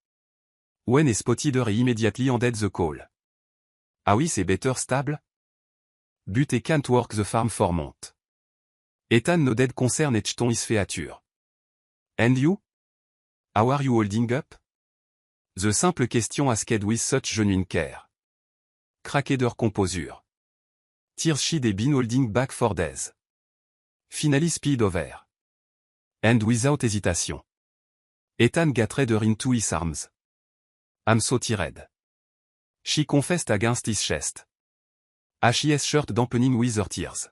When he spotted her, he immediately ended the call. Ah oui, c'est better stable? But he can't work the farm for months. Ethan nodded concern etched on his feature. And you? How are you holding up? The simple question asked with such genuine care. Cracked her composure. Tears she'd been holding back for days. Finally spilled over. And without hesitation. Ethan gathered her into his arms. I'm so tired. She confessed against his chest. His shirt dampening with her tears.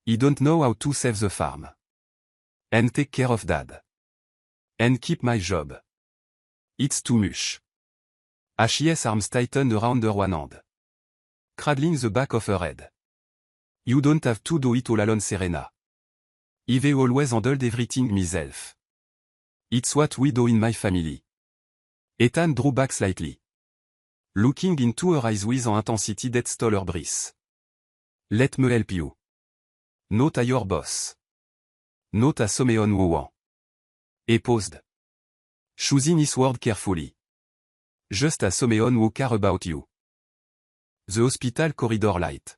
He don't know how to save the farm. And take care of Dad. And keep my job. It's too much. His arms tightened around her one hand. Cradling the back of her head. You don't have to do it all alone, Serena. I've always handled everything myself. It's what we do in my family. Ethan drew back slightly. Looking into her eyes with an intensity that stole her breath. Let me help you. Not a your boss. Not a Someon Wowan. He paused. Choosing his word carefully. Just a Someon who care about you. The hospital corridor light.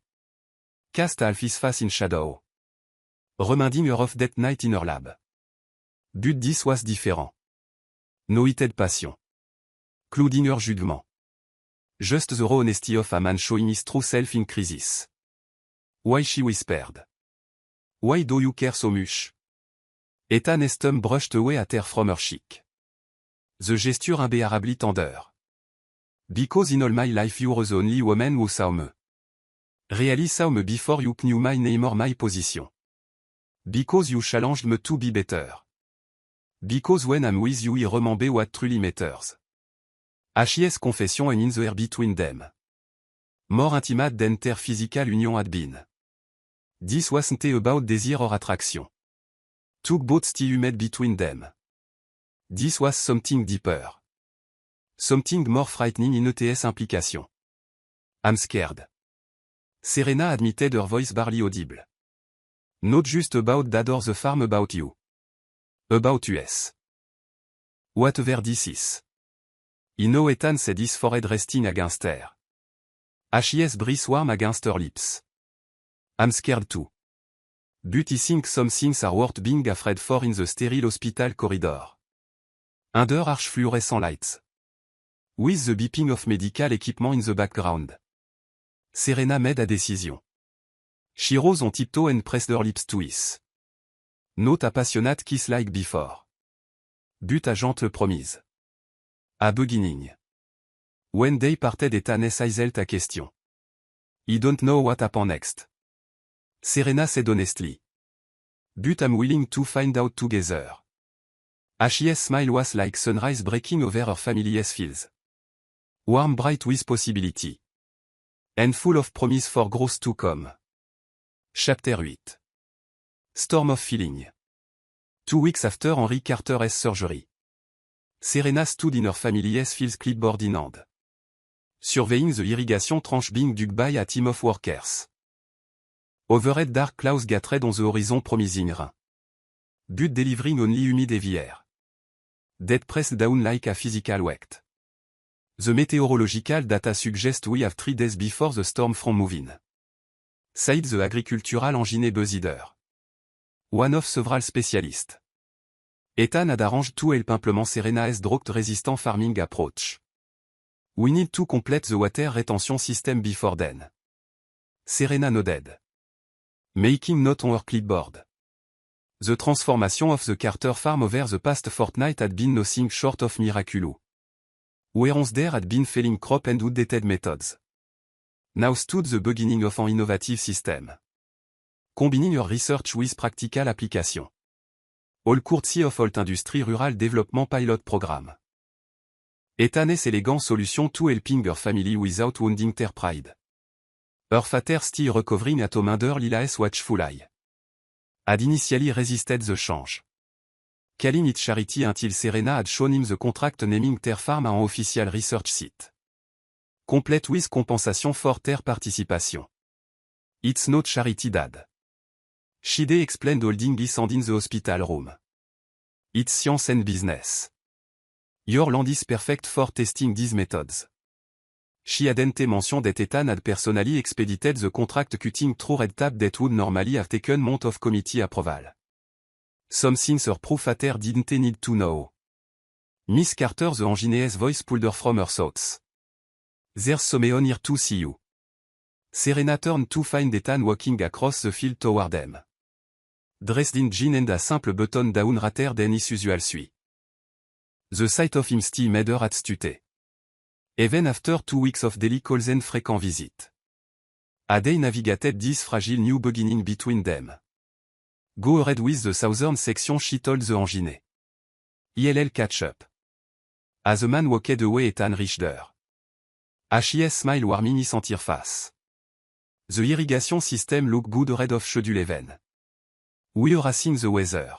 Cast half his face in shadow. Reminding her of that night in her lab. But this was different. No heated passion. Clouding her judgment. Just the raw honesty of a man showing his true self in crisis. Why, she whispered. Why do you care so much? Ethan's thumb brushed away a tear from her cheek. The gesture unbearably tender. Because in all my life you were the only woman who saw me. Really saw me before you knew my name or my position. Because you challenged me to be better. Because when I'm with you I remember what truly matters. His confession and in the air between them. More intimate than their physical union had been. This wasn't about desire or attraction. Tugboats still met between them. This was something deeper. Something more frightening in its implication. I'm scared. Serena admitted, her voice barely audible. Not just about Dad or the farm, about you. About us. Whatever this is. I know, Ethan said, his forehead resting against her. His breath warm against her lips. I'm scared too. But I think some things are worth being afraid for in the sterile hospital corridor. Under harsh fluorescent lights. With the beeping of medical equipment in the background. Serena made a decision. She rose on tiptoe and pressed her lips to his. Not a passionate kiss like before. But a gentle promise. A beginning. When they parted, Ethan's eyes held a question. I don't know what happened next. Serena said honestly. But I'm willing to find out together. His smile was like sunrise breaking over her family's fields. Warm, bright with possibility. And full of promise for growth to come. Chapter 8. Storm of feeling. 2 weeks after Henry Carter's surgery. Serena stood in her family's fields, clipboard in hand. Surveying the irrigation trench being dug by a team of workers. Overhead dark clouds gathered on the horizon, promising rain. But delivering only humid heavy air. That pressed down like a physical wet. The meteorological data suggest we have 3 days before the storm from moving. Said the agricultural engineer Buzzider. One of several specialists. Ethan had arranged to help implement Serena's drought-resistant farming approach. We need to complete the water retention system before then. Serena nodded. Making note on her clipboard. The transformation of the Carter farm over the past fortnight had been nothing short of miraculous. Whereas there had been failing crop and outdated methods. Now stood the beginning of an innovative system. Combining your research with practical application. All courtesy of Holt Industry Rural Development Pilot Program. Ethan's elegant solution to helping her family without wounding their pride. Her father still recovering at home under Lila's watchful eye. Had initially resisted the change. Calling it charity until Serena had shown him the contract naming their farm an official research site. Complete with compensation for their participation. It's not charity, Dad. Shide explained holding his hand in the hospital room. It's science and business. Your land is perfect for testing these methods. She hadn't mentioned that Ethan had personally expedited the contract cutting through red tape that would normally have taken months of committee approval. Some things her proof father didn't need to know. Miss Carter, the engineer's voice pulled her from her thoughts. There's someone here to see you. Serena turned to find Ethan walking across the field toward them. Dressed in jeans and a simple button-down rather than his usual suit. The sight of him still made her astute. Even after 2 weeks of daily calls and frequent visits. Had they navigated this fragile new beginning between them? Go ahead with the southern section, she told the engineer. I'll catch up. As the man walked away, Ethan reached her. His smile warming his entire face. The irrigation system looked good ahead of schedule even. We're racing the weather.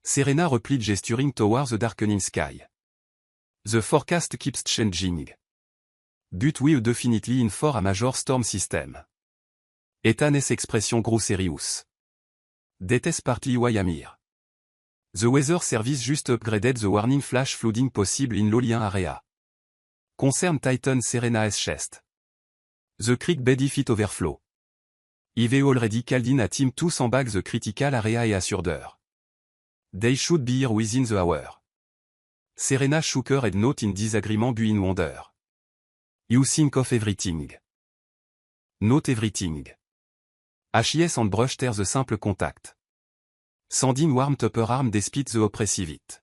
Serena replied, gesturing towards the darkening sky. The forecast keeps changing. But we're definitely in for a major storm system. Ethan's expression grew serious. That's partly why I'm here. The weather service just upgraded the warning flash flooding possible in low-lying area. Concern tightened Serena's chest. The creek bed if it overflow. I've already called in a team to sandbag the critical area and assured her. They should be here within the hour. Serena shook her head, not in disagreement but in wonder. You think of everything. Not everything. His hand brushed her the simple contact. Sanding warmed up her arm despite the oppressive heat.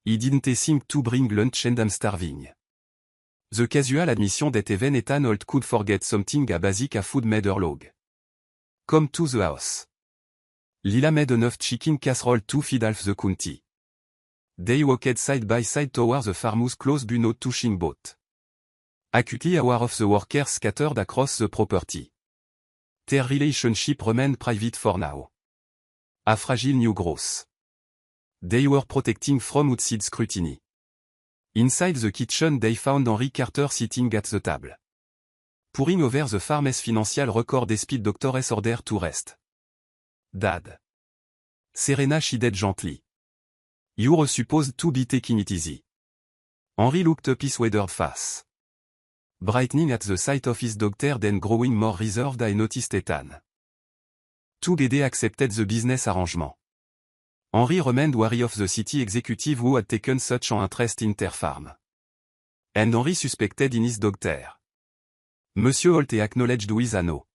He didn't think to bring lunch and I'm starving. The casual admission that even Ethan Holt could forget something as basic as food made her log. Come to the house. Lila made enough chicken casserole to feed half the county. They walked side by side towards the farmhouse close but not touching both. Acutely aware of the workers scattered across the property. Their relationship remained private for now. A fragile new growth. They were protecting from outside scrutiny. Inside the kitchen they found Henry Carter sitting at the table. Pouring over the farm's financial record despite doctor's order to rest. Dad. Serena chided gently. You're supposed to be taking it easy. Henry looked up his weathered face. Brightening at the sight of his daughter, then growing more reserved, I noticed Ethan. Together accepted the business arrangement. Henry remained wary of the city executive who had taken such an interest in their farm. And Henry suspected in his daughter. Monsieur Holt acknowledged with a no.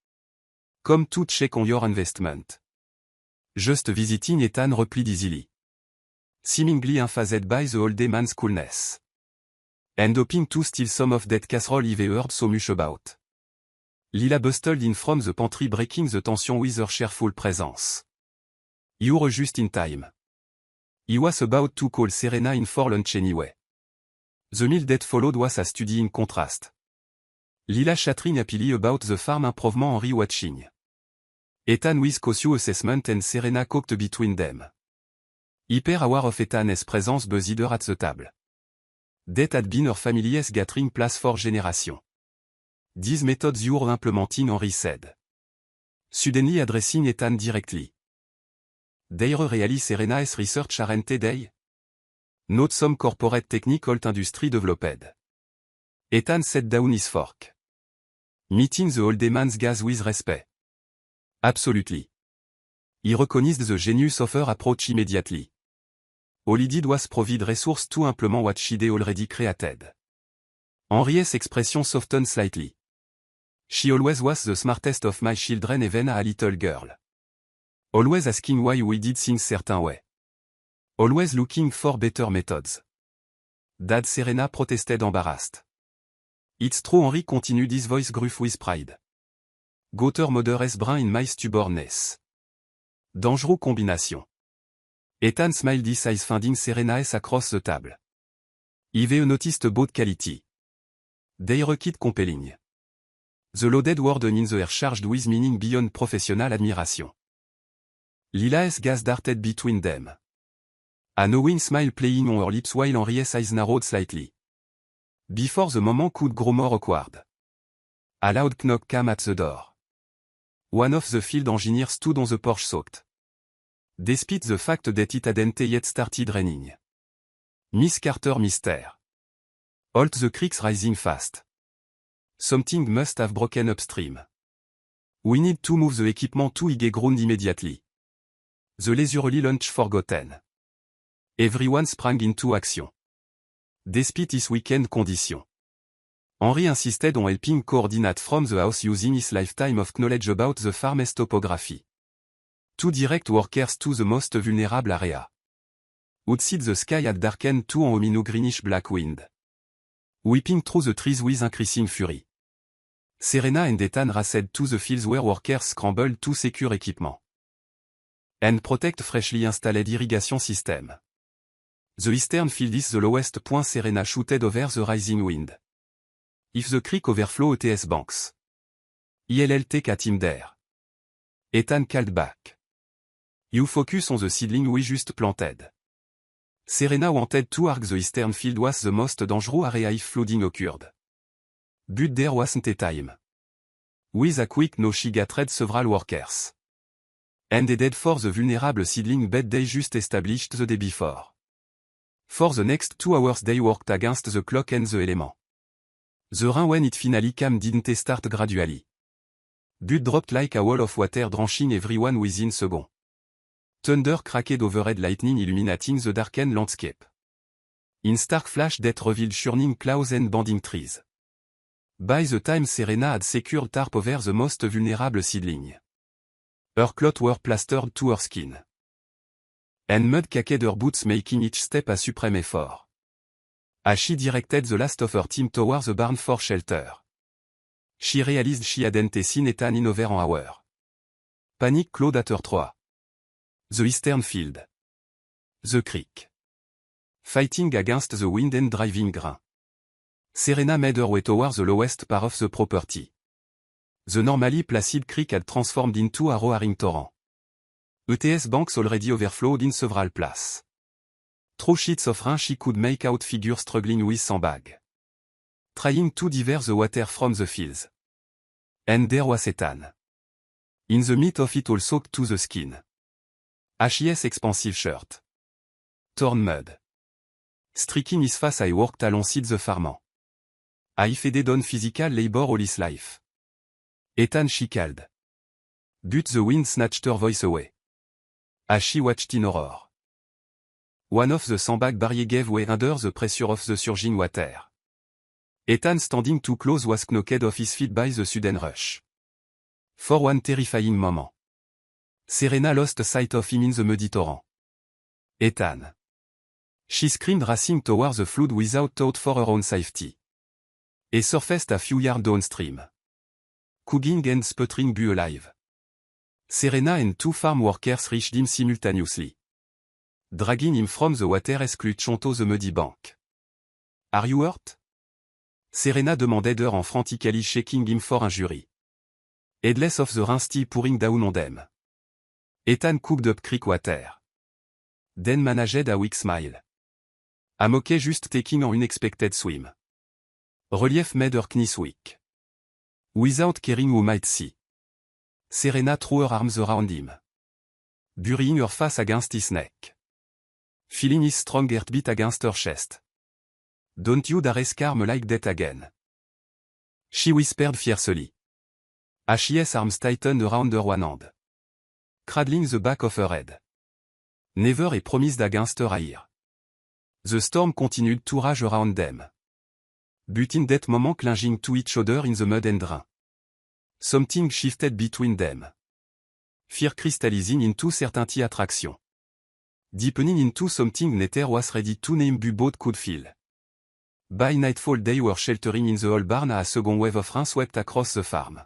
Come to check on your investment. Just visiting, Ethan replied easily. Seemingly unfazed by the old man's coolness. And hoping to steal some of that casserole I've heard so much about. Lila bustled in from the pantry, breaking the tension with her cheerful presence. You're just in time. He was about to call Serena in for lunch anyway. The meal that followed was a study in contrast. Lila chattering happily about the farm improvement, Henry watching. Ethan with cautious assessment and Serena cocked between them. Hyper aware of Ethan's presence, Buzzider at the table. That had been her family's gathering place for generations. These methods you're implementing, Henry said. Suddenly addressing Ethan directly. They're really Serena's research, aren't they? Note some corporate technique Holt Industry developed. Ethan set down his fork. Meeting the old man's gas with respect. Absolutely. He recognized the genius of her approach immediately. All he did was provide resource to implement what she'd already created. Henriette's expression softened slightly. She always was the smartest of my children even a little girl. Always asking why we did things certain way. Always looking for better methods. Dad Serena protested embarrassed. It's true Henry continued his voice gruff with pride. Got her mother's brain in my stubbornness. Dangerous combination. Ethan smiled his eyes finding Serena's across the table. I've noticed both quality. Their kid compelling. The loaded word in the air charged with meaning beyond professional admiration. Lila's gaze darted between them. A knowing smile playing on her lips while Henriette's eyes narrowed slightly. Before the moment could grow more awkward. A loud knock came at the door. One of the field engineers stood on the porch thought. Despite the fact that it hadn't yet started raining. Miss Carter Mister. Halt the creek's rising fast. Something must have broken upstream. We need to move the equipment to high ground immediately. The leisurely lunch forgotten. Everyone sprang into action. Despite his weekend condition. Henry insisted on helping coordinate from the house using his lifetime of knowledge about the farm's topography. To direct workers to the most vulnerable area. Outside the sky had darkened to an ominous greenish-black wind. Whipping through the trees with increasing fury. Serena and Ethan raced to the fields where workers scrambled to secure equipment. And protect freshly installed irrigation system. The eastern field is the lowest point Serena shooted over the rising wind. If the creek overflow ETS banks. I'll take a team there. Ethan called back. You focus on the seedling we just planted. Serena wanted to argue the eastern field was the most dangerous area if flooding occurred. But there wasn't a time. With a quick no she gathered several workers. And headed for the vulnerable seedling bed they just established the day before. For the next 2 hours they worked against the clock and the element. The rain when it finally came didn't start gradually. But dropped like a wall of water drenching everyone within seconds. Thunder cracked overhead lightning illuminating the darkened landscape. In stark flash that revealed churning clouds and bending trees. By the time Serena had secured tarp over the most vulnerable seedling. Her clothes were plastered to her skin. And mud caked her boots making each step a supreme effort. As she directed the last of her team towards the barn for shelter. She realized she hadn't seen Ethan in over an hour. Panic clawed at her throat. The eastern field. The creek. Fighting against the wind and driving grain. Serena made her way towards the lowest part of the property. The normally placid creek had transformed into a roaring torrent. ETS banks already overflowed in several places. Through sheets of rain she could make out figures struggling with sandbags. Trying to divert the water from the fields. And there was Ethan. In the midst of it all soaked to the skin. His expensive shirt. Torn mud. Streaking his face I worked alongside the farmer. I fed on physical labor all his life. Ethan she called. But the wind snatched her voice away. As she watched in horror. One of the sandbag barriers gave way under the pressure of the surging water. Ethan standing too close was knocked off his feet by the sudden rush. For one terrifying moment. Serena lost sight of him in the muddy torrent. Ethan. She screamed racing towards the flood without thought for her own safety. He surfaced a few yards downstream. Coughing and sputtering but alive. Serena and 2 farm workers reached him simultaneously. Dragging him from the water as clutched onto the muddy bank. Are you hurt? Serena demanded her en frantically shaking him for injury. Heedless of the rain still pouring down on them. Ethan cooked up creek water. Then managed a weak smile. I'm okay just taking an unexpected swim. Relief made her knees weak. Without caring who might see. Serena threw her arms around him. Burying her face against his neck. Feeling is strong heartbeat against her chest. Don't you dare scarm like that again. She whispered fiercely. His arms tightened around her one hand. Cradling the back of her head. Never a promised against her ear. The storm continued to rage around them. But in that moment clinging to each other in the mud and rain. Something shifted between them. Fear crystallizing into certainty attraction. Deepening into something neither was ready to name but both could feel. By nightfall they were sheltering in the old barn as a second wave of rain swept across the farm.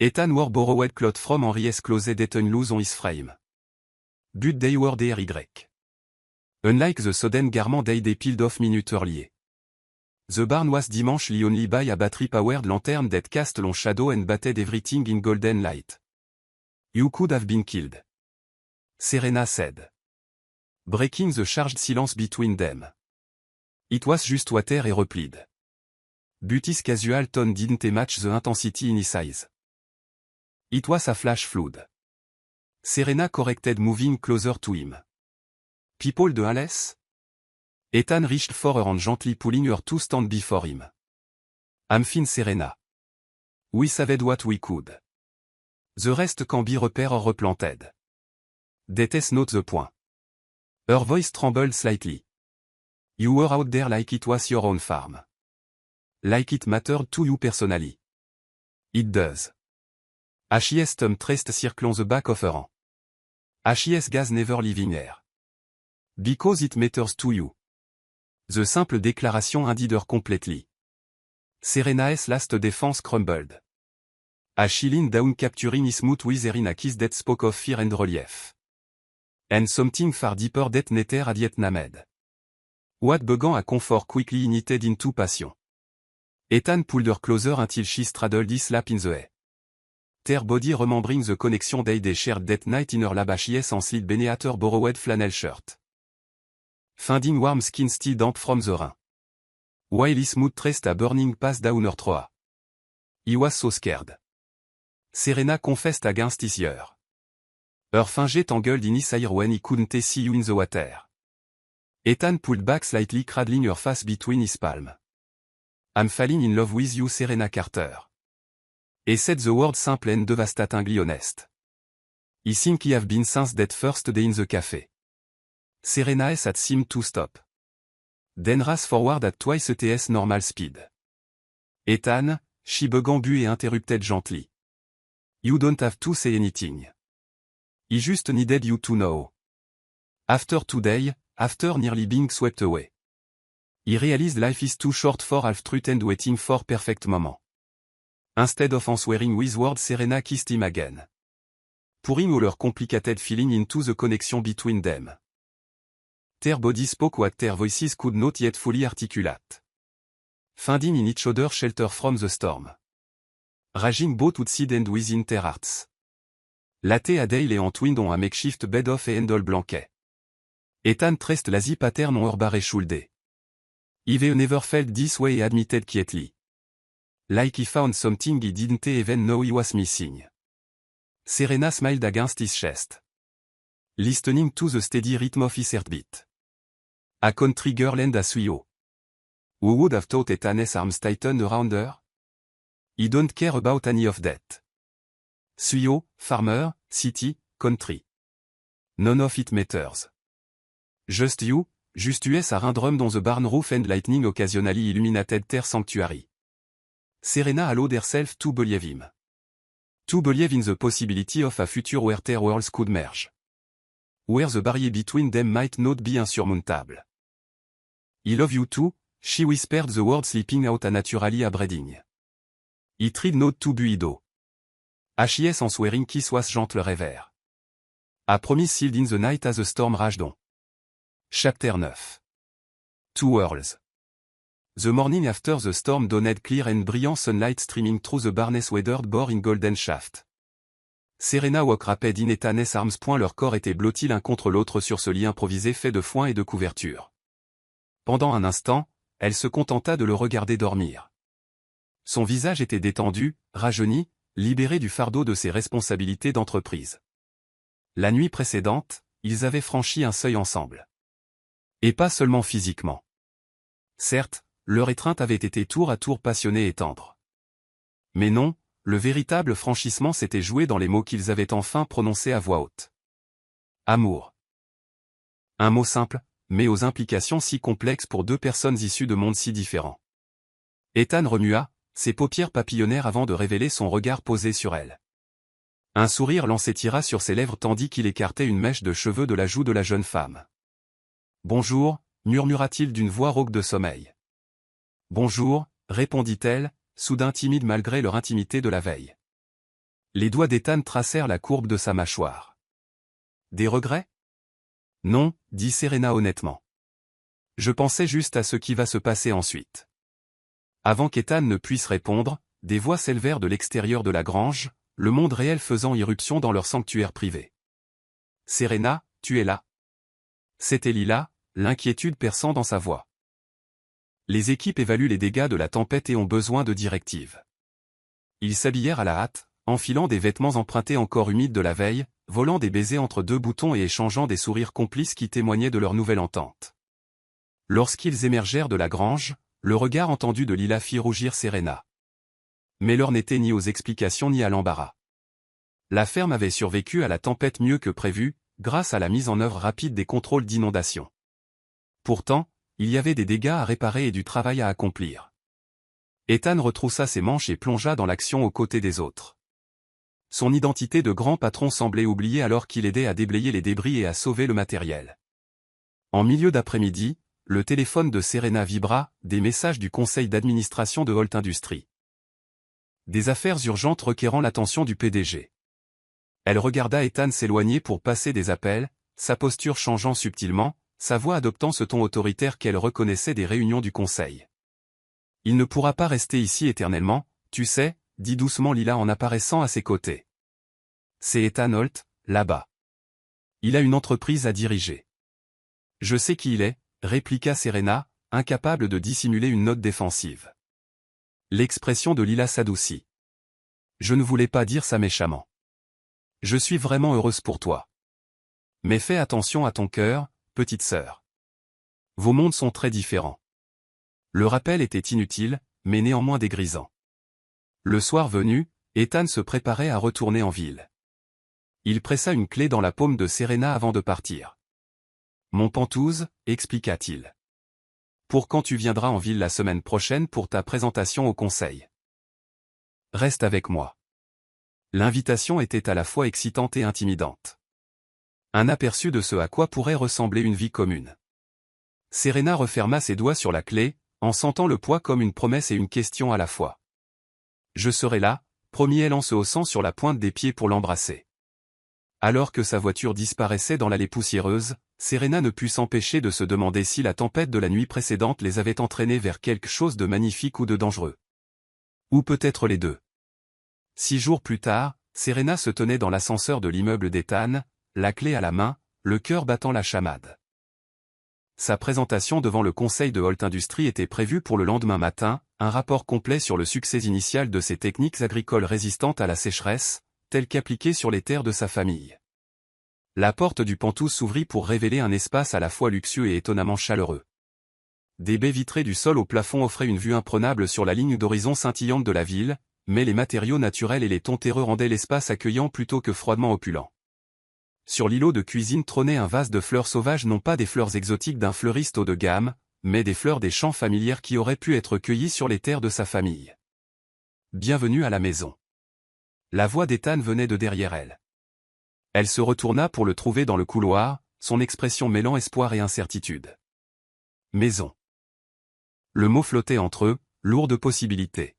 Ethan wore borrowed clothes from Henry's closet that hung loose on his frame. But they were there unlike the sudden garment they peeled off minutes earlier. The barn was dimensionally only by a battery-powered lantern that cast long shadow and bathed everything in golden light. You could have been killed. Serena said. Breaking the charged silence between them. It was just water, he replied. But his casual tone didn't match the intensity in his eyes. It was a flash flood. Serena corrected, moving closer to him. People de Alice? Ethan reached for her and gently pulling her to stand before him. I'm fine, Serena. We saved what we could. The rest can be repaired or replanted. That is not the point. Her voice trembled slightly. You were out there like it was your own farm. Like it mattered to you personally. It does. His thumb traced circling the back of her hand. His gaze never leaving her. Because it matters to you. The simple déclaration ended her completely. Serena's last defense crumbled. As she leaned down, capturing his mouth with her in a kiss that spoke of fear and relief. And something far deeper that neither had yet named. What began a comfort quickly ignited into passion. Ethan pulled her closer until she straddled his lap in the hay. Their body remembering the connection they shared that night in her lab, his and slid beneath her borrowed flannel shirt. Finding warm skin still damp from the rain. While his mood traced a burning path down her throat. He was so scared. Serena confessed against his ear. Her fingers tangled in his hair when he couldn't see you in the water. Ethan pulled back slightly, cradling her face between his palms. I'm falling in love with you, Serena Carter. He said the word simple and devastatingly honest. I think he have been since that first day in the cafe. Serena's had seemed to stop. Then race forward at twice its normal speed. Ethan, she began but et interrupted gently. You don't have to say anything. I just needed you to know. After today, after nearly being swept away. He realized life is too short for half-truth and waiting for perfect moment. Instead of answering with words, Serena kissed him again. Pouring all her complicated feeling into the connection between them. Their bodies spoke what their voices could not yet fully articulate. Finding in each other shelter from the storm. Raging both outside and within their hearts. Latte a daily entwined on a makeshift bed of a handle blanket. Ethan traced lazy pattern on her bare shoulder. I've never felt this way, he admitted quietly. Like he found something he didn't even know he was missing. Serena smiled against his chest. Listening to the steady rhythm of his heartbeat. A country girl and a suyo. Who would have thought Ethan's arms tightened around her? He don't care about any of that. Suyo, farmer, city, country. None of it matters. Just you, just us a drum on the barn roof and lightning occasionally illuminated their sanctuary. Serena allowed herself to believe him. To believe in the possibility of a future where their worlds could merge. Where the barrier between them might not be insurmountable. I love you too, she whispered, the words slipping out naturally a breathing. He tried not to be idle. His answering kiss was gentle revere. A promise sealed in the night as the storm raged on. Chapter 9. Two worlds. The morning after the storm dawned, clear and brilliant sunlight streaming through the barn's weathered bore in golden shaft. Serena woke rapid in Ethan's arms. Leur corps était blottis l'un contre l'autre sur ce lit improvisé fait de foin et de couverture. Pendant un instant, elle se contenta de le regarder dormir. Son visage était détendu, rajeuni, libéré du fardeau de ses responsabilités d'entreprise. La nuit précédente, ils avaient franchi un seuil ensemble. Et pas seulement physiquement. Certes, leur étreinte avait été tour à tour passionnée et tendre. Mais non, le véritable franchissement s'était joué dans les mots qu'ils avaient enfin prononcés à voix haute. Amour. Un mot simple, mais aux implications si complexes pour deux personnes issues de mondes si différents. Ethan remua, ses paupières papillonnèrent avant de révéler son regard posé sur elle. Un sourire lent s'étira sur ses lèvres tandis qu'il écartait une mèche de cheveux de la joue de la jeune femme. « Bonjour », murmura-t-il d'une voix rauque de sommeil. « Bonjour », répondit-elle, soudain timide malgré leur intimité de la veille. Les doigts d'Ethan tracèrent la courbe de sa mâchoire. « Des regrets ? » « Non, » dit Serena honnêtement. « Je pensais juste à ce qui va se passer ensuite. » Avant qu'Ethan ne puisse répondre, des voix s'élevèrent de l'extérieur de la grange, le monde réel faisant irruption dans leur sanctuaire privé. « Serena, tu es là ?» C'était Lila, l'inquiétude perçant dans sa voix. Les équipes évaluent les dégâts de la tempête et ont besoin de directives. Ils s'habillèrent à la hâte, enfilant des vêtements empruntés encore humides de la veille, volant des baisers entre deux boutons et échangeant des sourires complices qui témoignaient de leur nouvelle entente. Lorsqu'ils émergèrent de la grange, le regard entendu de Lila fit rougir Serena. Mais l'heure n'était ni aux explications ni à l'embarras. La ferme avait survécu à la tempête mieux que prévu, grâce à la mise en œuvre rapide des contrôles d'inondation. Pourtant, il y avait des dégâts à réparer et du travail à accomplir. Ethan retroussa ses manches et plongea dans l'action aux côtés des autres. Son identité de grand patron semblait oubliée alors qu'il aidait à déblayer les débris et à sauver le matériel. En milieu d'après-midi, le téléphone de Serena vibra, des messages du conseil d'administration de Holt Industries. Des affaires urgentes requérant l'attention du PDG. Elle regarda Ethan s'éloigner pour passer des appels, sa posture changeant subtilement, sa voix adoptant ce ton autoritaire qu'elle reconnaissait des réunions du conseil. « Il ne pourra pas rester ici éternellement, tu sais, » dit doucement Lila en apparaissant à ses côtés. « C'est Ethan Holt, là-bas. Il a une entreprise à diriger. »« Je sais qui il est, » répliqua Serena, incapable de dissimuler une note défensive. L'expression de Lila s'adoucit. « Je ne voulais pas dire ça méchamment. Je suis vraiment heureuse pour toi. Mais fais attention à ton cœur, petite sœur. Vos mondes sont très différents. » Le rappel était inutile, mais néanmoins dégrisant. Le soir venu, Ethan se préparait à retourner en ville. Il pressa une clé dans la paume de Serena avant de partir. « Mon Pantouse », expliqua-t-il. « Pour quand tu viendras en ville la semaine prochaine pour ta présentation au conseil. Reste avec moi. » L'invitation était à la fois excitante et intimidante. Un aperçu de ce à quoi pourrait ressembler une vie commune. Serena referma ses doigts sur la clé, en sentant le poids comme une promesse et une question à la fois. « Je serai là », promit-elle en se haussant sur la pointe des pieds pour l'embrasser. Alors que sa voiture disparaissait dans l'allée poussiéreuse, Serena ne put s'empêcher de se demander si la tempête de la nuit précédente les avait entraînés vers quelque chose de magnifique ou de dangereux. Ou peut-être les deux. 6 jours plus tard, Serena se tenait dans l'ascenseur de l'immeuble d'Ethan, la clé à la main, le cœur battant la chamade. Sa présentation devant le conseil de Holt Industries était prévue pour le lendemain matin, un rapport complet sur le succès initial de ses techniques agricoles résistantes à la sécheresse, telles qu'appliquées sur les terres de sa famille. La porte du Pantouse s'ouvrit pour révéler un espace à la fois luxueux et étonnamment chaleureux. Des baies vitrées du sol au plafond offraient une vue imprenable sur la ligne d'horizon scintillante de la ville, mais les matériaux naturels et les tons terreux rendaient l'espace accueillant plutôt que froidement opulent. Sur l'îlot de cuisine trônait un vase de fleurs sauvages, non pas des fleurs exotiques d'un fleuriste haut de gamme, mais des fleurs des champs familières qui auraient pu être cueillies sur les terres de sa famille. Bienvenue à la maison. La voix d'Ethan venait de derrière elle. Elle se retourna pour le trouver dans le couloir, son expression mêlant espoir et incertitude. Maison. Le mot flottait entre eux, lourd de possibilités.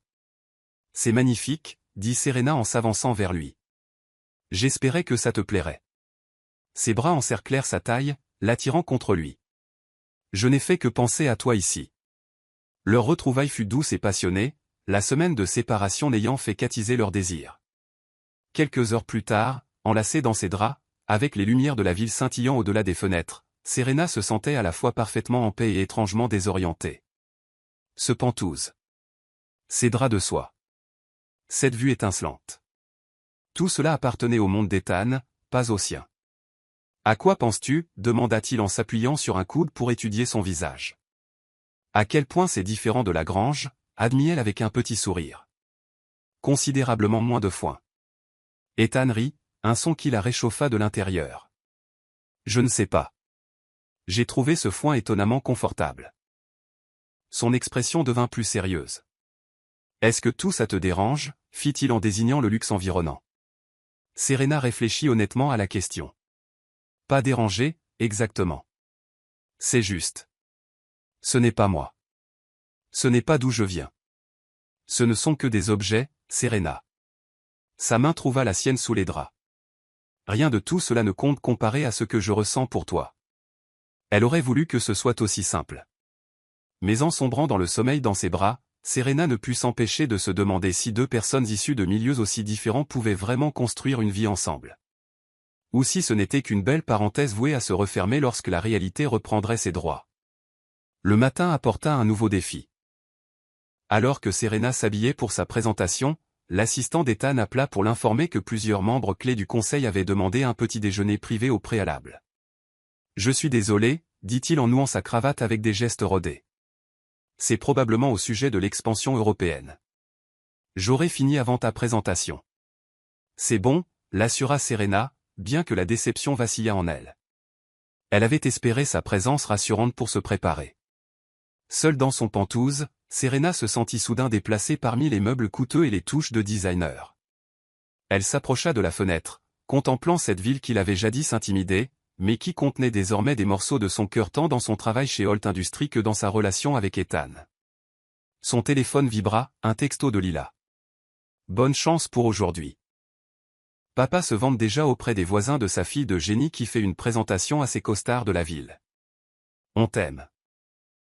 C'est magnifique, dit Serena en s'avançant vers lui. J'espérais que ça te plairait. Ses bras encerclèrent sa taille, l'attirant contre lui. Je n'ai fait que penser à toi ici. Leur retrouvaille fut douce et passionnée, la semaine de séparation n'ayant fait qu'attiser leur désir. Quelques heures plus tard, enlacée dans ses draps, avec les lumières de la ville scintillant au-delà des fenêtres, Serena se sentait à la fois parfaitement en paix et étrangement désorientée. Ce Pantouse. Ces draps de soie. Cette vue étincelante. Tout cela appartenait au monde d'Ethan, pas au sien. À quoi penses-tu demanda-t-il en s'appuyant sur un coude pour étudier son visage. À quel point c'est différent de Lagrange, admit-elle avec un petit sourire. Considérablement moins de foin. Ethan rit, un son qui la réchauffa de l'intérieur. Je ne sais pas. J'ai trouvé ce foin étonnamment confortable. Son expression devint plus sérieuse. Est-ce que tout ça te dérange, fit-il en désignant le luxe environnant. Serena réfléchit honnêtement à la question. Pas dérangé, exactement. C'est juste. Ce n'est pas moi. Ce n'est pas d'où je viens. Ce ne sont que des objets, Serena. Sa main trouva la sienne sous les draps. Rien de tout cela ne compte comparé à ce que je ressens pour toi. Elle aurait voulu que ce soit aussi simple. Mais en sombrant dans le sommeil dans ses bras, Serena ne put s'empêcher de se demander si deux personnes issues de milieux aussi différents pouvaient vraiment construire une vie ensemble. Ou si ce n'était qu'une belle parenthèse vouée à se refermer lorsque la réalité reprendrait ses droits. Le matin apporta un nouveau défi. Alors que Serena s'habillait pour sa présentation, l'assistant d'Ethan appela pour l'informer que plusieurs membres clés du conseil avaient demandé un petit déjeuner privé au préalable. « Je suis désolé, dit-il en nouant sa cravate avec des gestes rodés. C'est probablement au sujet de l'expansion européenne. J'aurai fini avant ta présentation. C'est bon, l'assura Serena, bien que la déception vacillât en elle. Elle avait espéré sa présence rassurante pour se préparer. Seule dans son pantouse, Serena se sentit soudain déplacée parmi les meubles coûteux et les touches de designer. Elle s'approcha de la fenêtre, contemplant cette ville qui l'avait jadis intimidée, mais qui contenait désormais des morceaux de son cœur tant dans son travail chez Holt Industries que dans sa relation avec Ethan. Son téléphone vibra, un texto de Lila. Bonne chance pour aujourd'hui. Papa se vante déjà auprès des voisins de sa fille de génie qui fait une présentation à ses costards de la ville. On t'aime.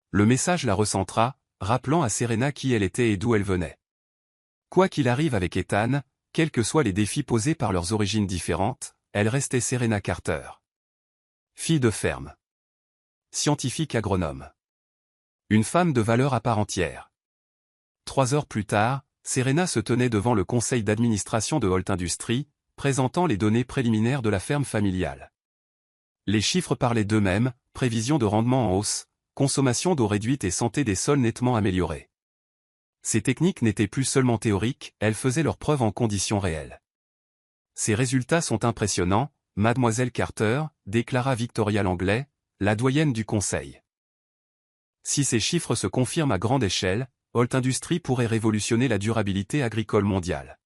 Le message la recentra, rappelant à Serena qui elle était et d'où elle venait. Quoi qu'il arrive avec Ethan, quels que soient les défis posés par leurs origines différentes, elle restait Serena Carter. Fille de ferme. Scientifique agronome. Une femme de valeur à part entière. 3 heures plus tard, Serena se tenait devant le conseil d'administration de Holt Industries, présentant les données préliminaires de la ferme familiale. Les chiffres parlaient d'eux-mêmes, prévision de rendement en hausse, consommation d'eau réduite et santé des sols nettement améliorée. Ces techniques n'étaient plus seulement théoriques, elles faisaient leurs preuves en conditions réelles. Ces résultats sont impressionnants, Mademoiselle Carter, déclara Victoria Langlais, la doyenne du conseil. Si ces chiffres se confirment à grande échelle, Holt Industries pourrait révolutionner la durabilité agricole mondiale.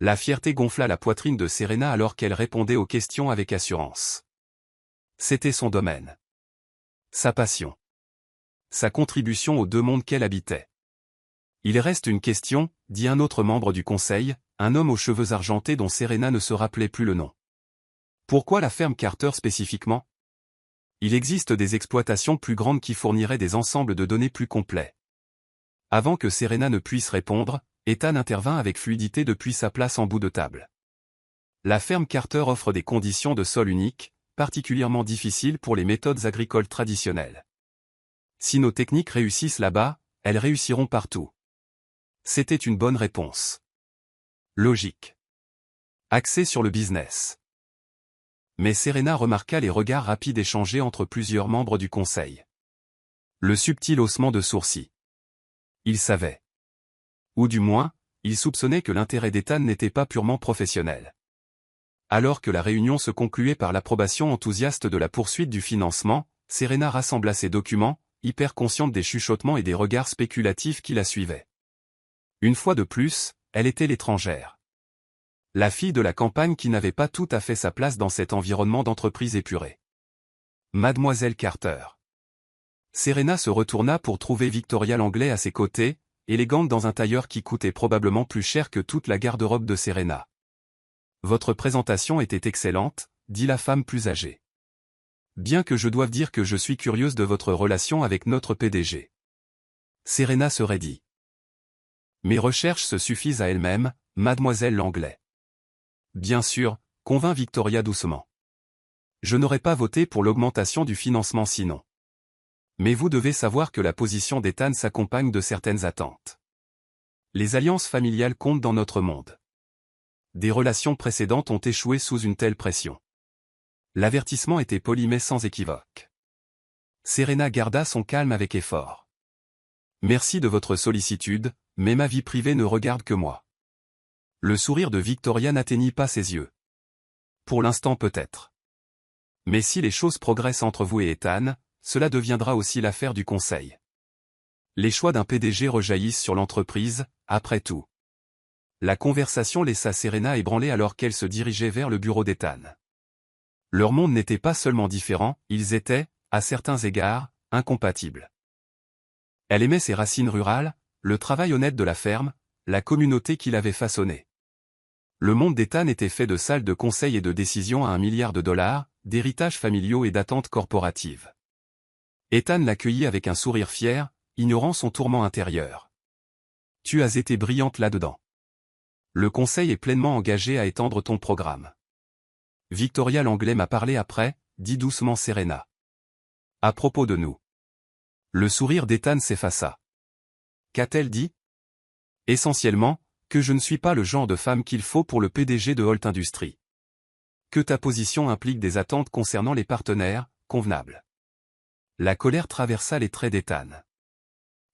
La fierté gonfla la poitrine de Serena alors qu'elle répondait aux questions avec assurance. C'était son domaine. Sa passion. Sa contribution aux 2 mondes qu'elle habitait. Il reste une question, dit un autre membre du conseil, un homme aux cheveux argentés dont Serena ne se rappelait plus le nom. Pourquoi la ferme Carter spécifiquement? Il existe des exploitations plus grandes qui fourniraient des ensembles de données plus complets. Avant que Serena ne puisse répondre, Ethan intervint avec fluidité depuis sa place en bout de table. La ferme Carter offre des conditions de sol uniques, particulièrement difficiles pour les méthodes agricoles traditionnelles. Si nos techniques réussissent là-bas, elles réussiront partout. C'était une bonne réponse. Logique. Axée sur le business. Mais Serena remarqua les regards rapides échangés entre plusieurs membres du conseil. Le subtil haussement de sourcils. Il savait. Ou du moins, il soupçonnait que l'intérêt d'Ethan n'était pas purement professionnel. Alors que la réunion se concluait par l'approbation enthousiaste de la poursuite du financement, Serena rassembla ses documents, hyper consciente des chuchotements et des regards spéculatifs qui la suivaient. Une fois de plus, elle était l'étrangère. La fille de la campagne qui n'avait pas tout à fait sa place dans cet environnement d'entreprise épuré. Mademoiselle Carter. Serena se retourna pour trouver Victoria Langlais à ses côtés, élégante dans un tailleur qui coûtait probablement plus cher que toute la garde-robe de Serena. Votre présentation était excellente, dit la femme plus âgée. Bien que je doive dire que je suis curieuse de votre relation avec notre PDG. Serena se raidit. Mes recherches se suffisent à elles-mêmes, Mademoiselle Langlais. Bien sûr, convint Victoria doucement. Je n'aurais pas voté pour l'augmentation du financement sinon. Mais vous devez savoir que la position d'Ethan s'accompagne de certaines attentes. Les alliances familiales comptent dans notre monde. Des relations précédentes ont échoué sous une telle pression. L'avertissement était poli mais sans équivoque. Serena garda son calme avec effort. Merci de votre sollicitude, mais ma vie privée ne regarde que moi. Le sourire de Victoria n'atteignit pas ses yeux. Pour l'instant peut-être. Mais si les choses progressent entre vous et Ethan, cela deviendra aussi l'affaire du conseil. Les choix d'un PDG rejaillissent sur l'entreprise, après tout. La conversation laissa Serena ébranlée alors qu'elle se dirigeait vers le bureau d'Ethan. Leur monde n'était pas seulement différent, ils étaient, à certains égards, incompatibles. Elle aimait ses racines rurales, le travail honnête de la ferme, la communauté qu'il avait façonnée. Le monde d'Ethan était fait de salles de conseil et de décisions à $1 milliard, d'héritages familiaux et d'attentes corporatives. Ethan l'accueillit avec un sourire fier, ignorant son tourment intérieur. Tu as été brillante là-dedans. Le conseil est pleinement engagé à étendre ton programme. Victoria Langlais m'a parlé après, dit doucement Serena. À propos de nous. Le sourire d'Ethan s'effaça. Qu'a-t-elle dit? Essentiellement, que je ne suis pas le genre de femme qu'il faut pour le PDG de Holt Industries. Que ta position implique des attentes concernant les partenaires, convenables. La colère traversa les traits d'Ethan.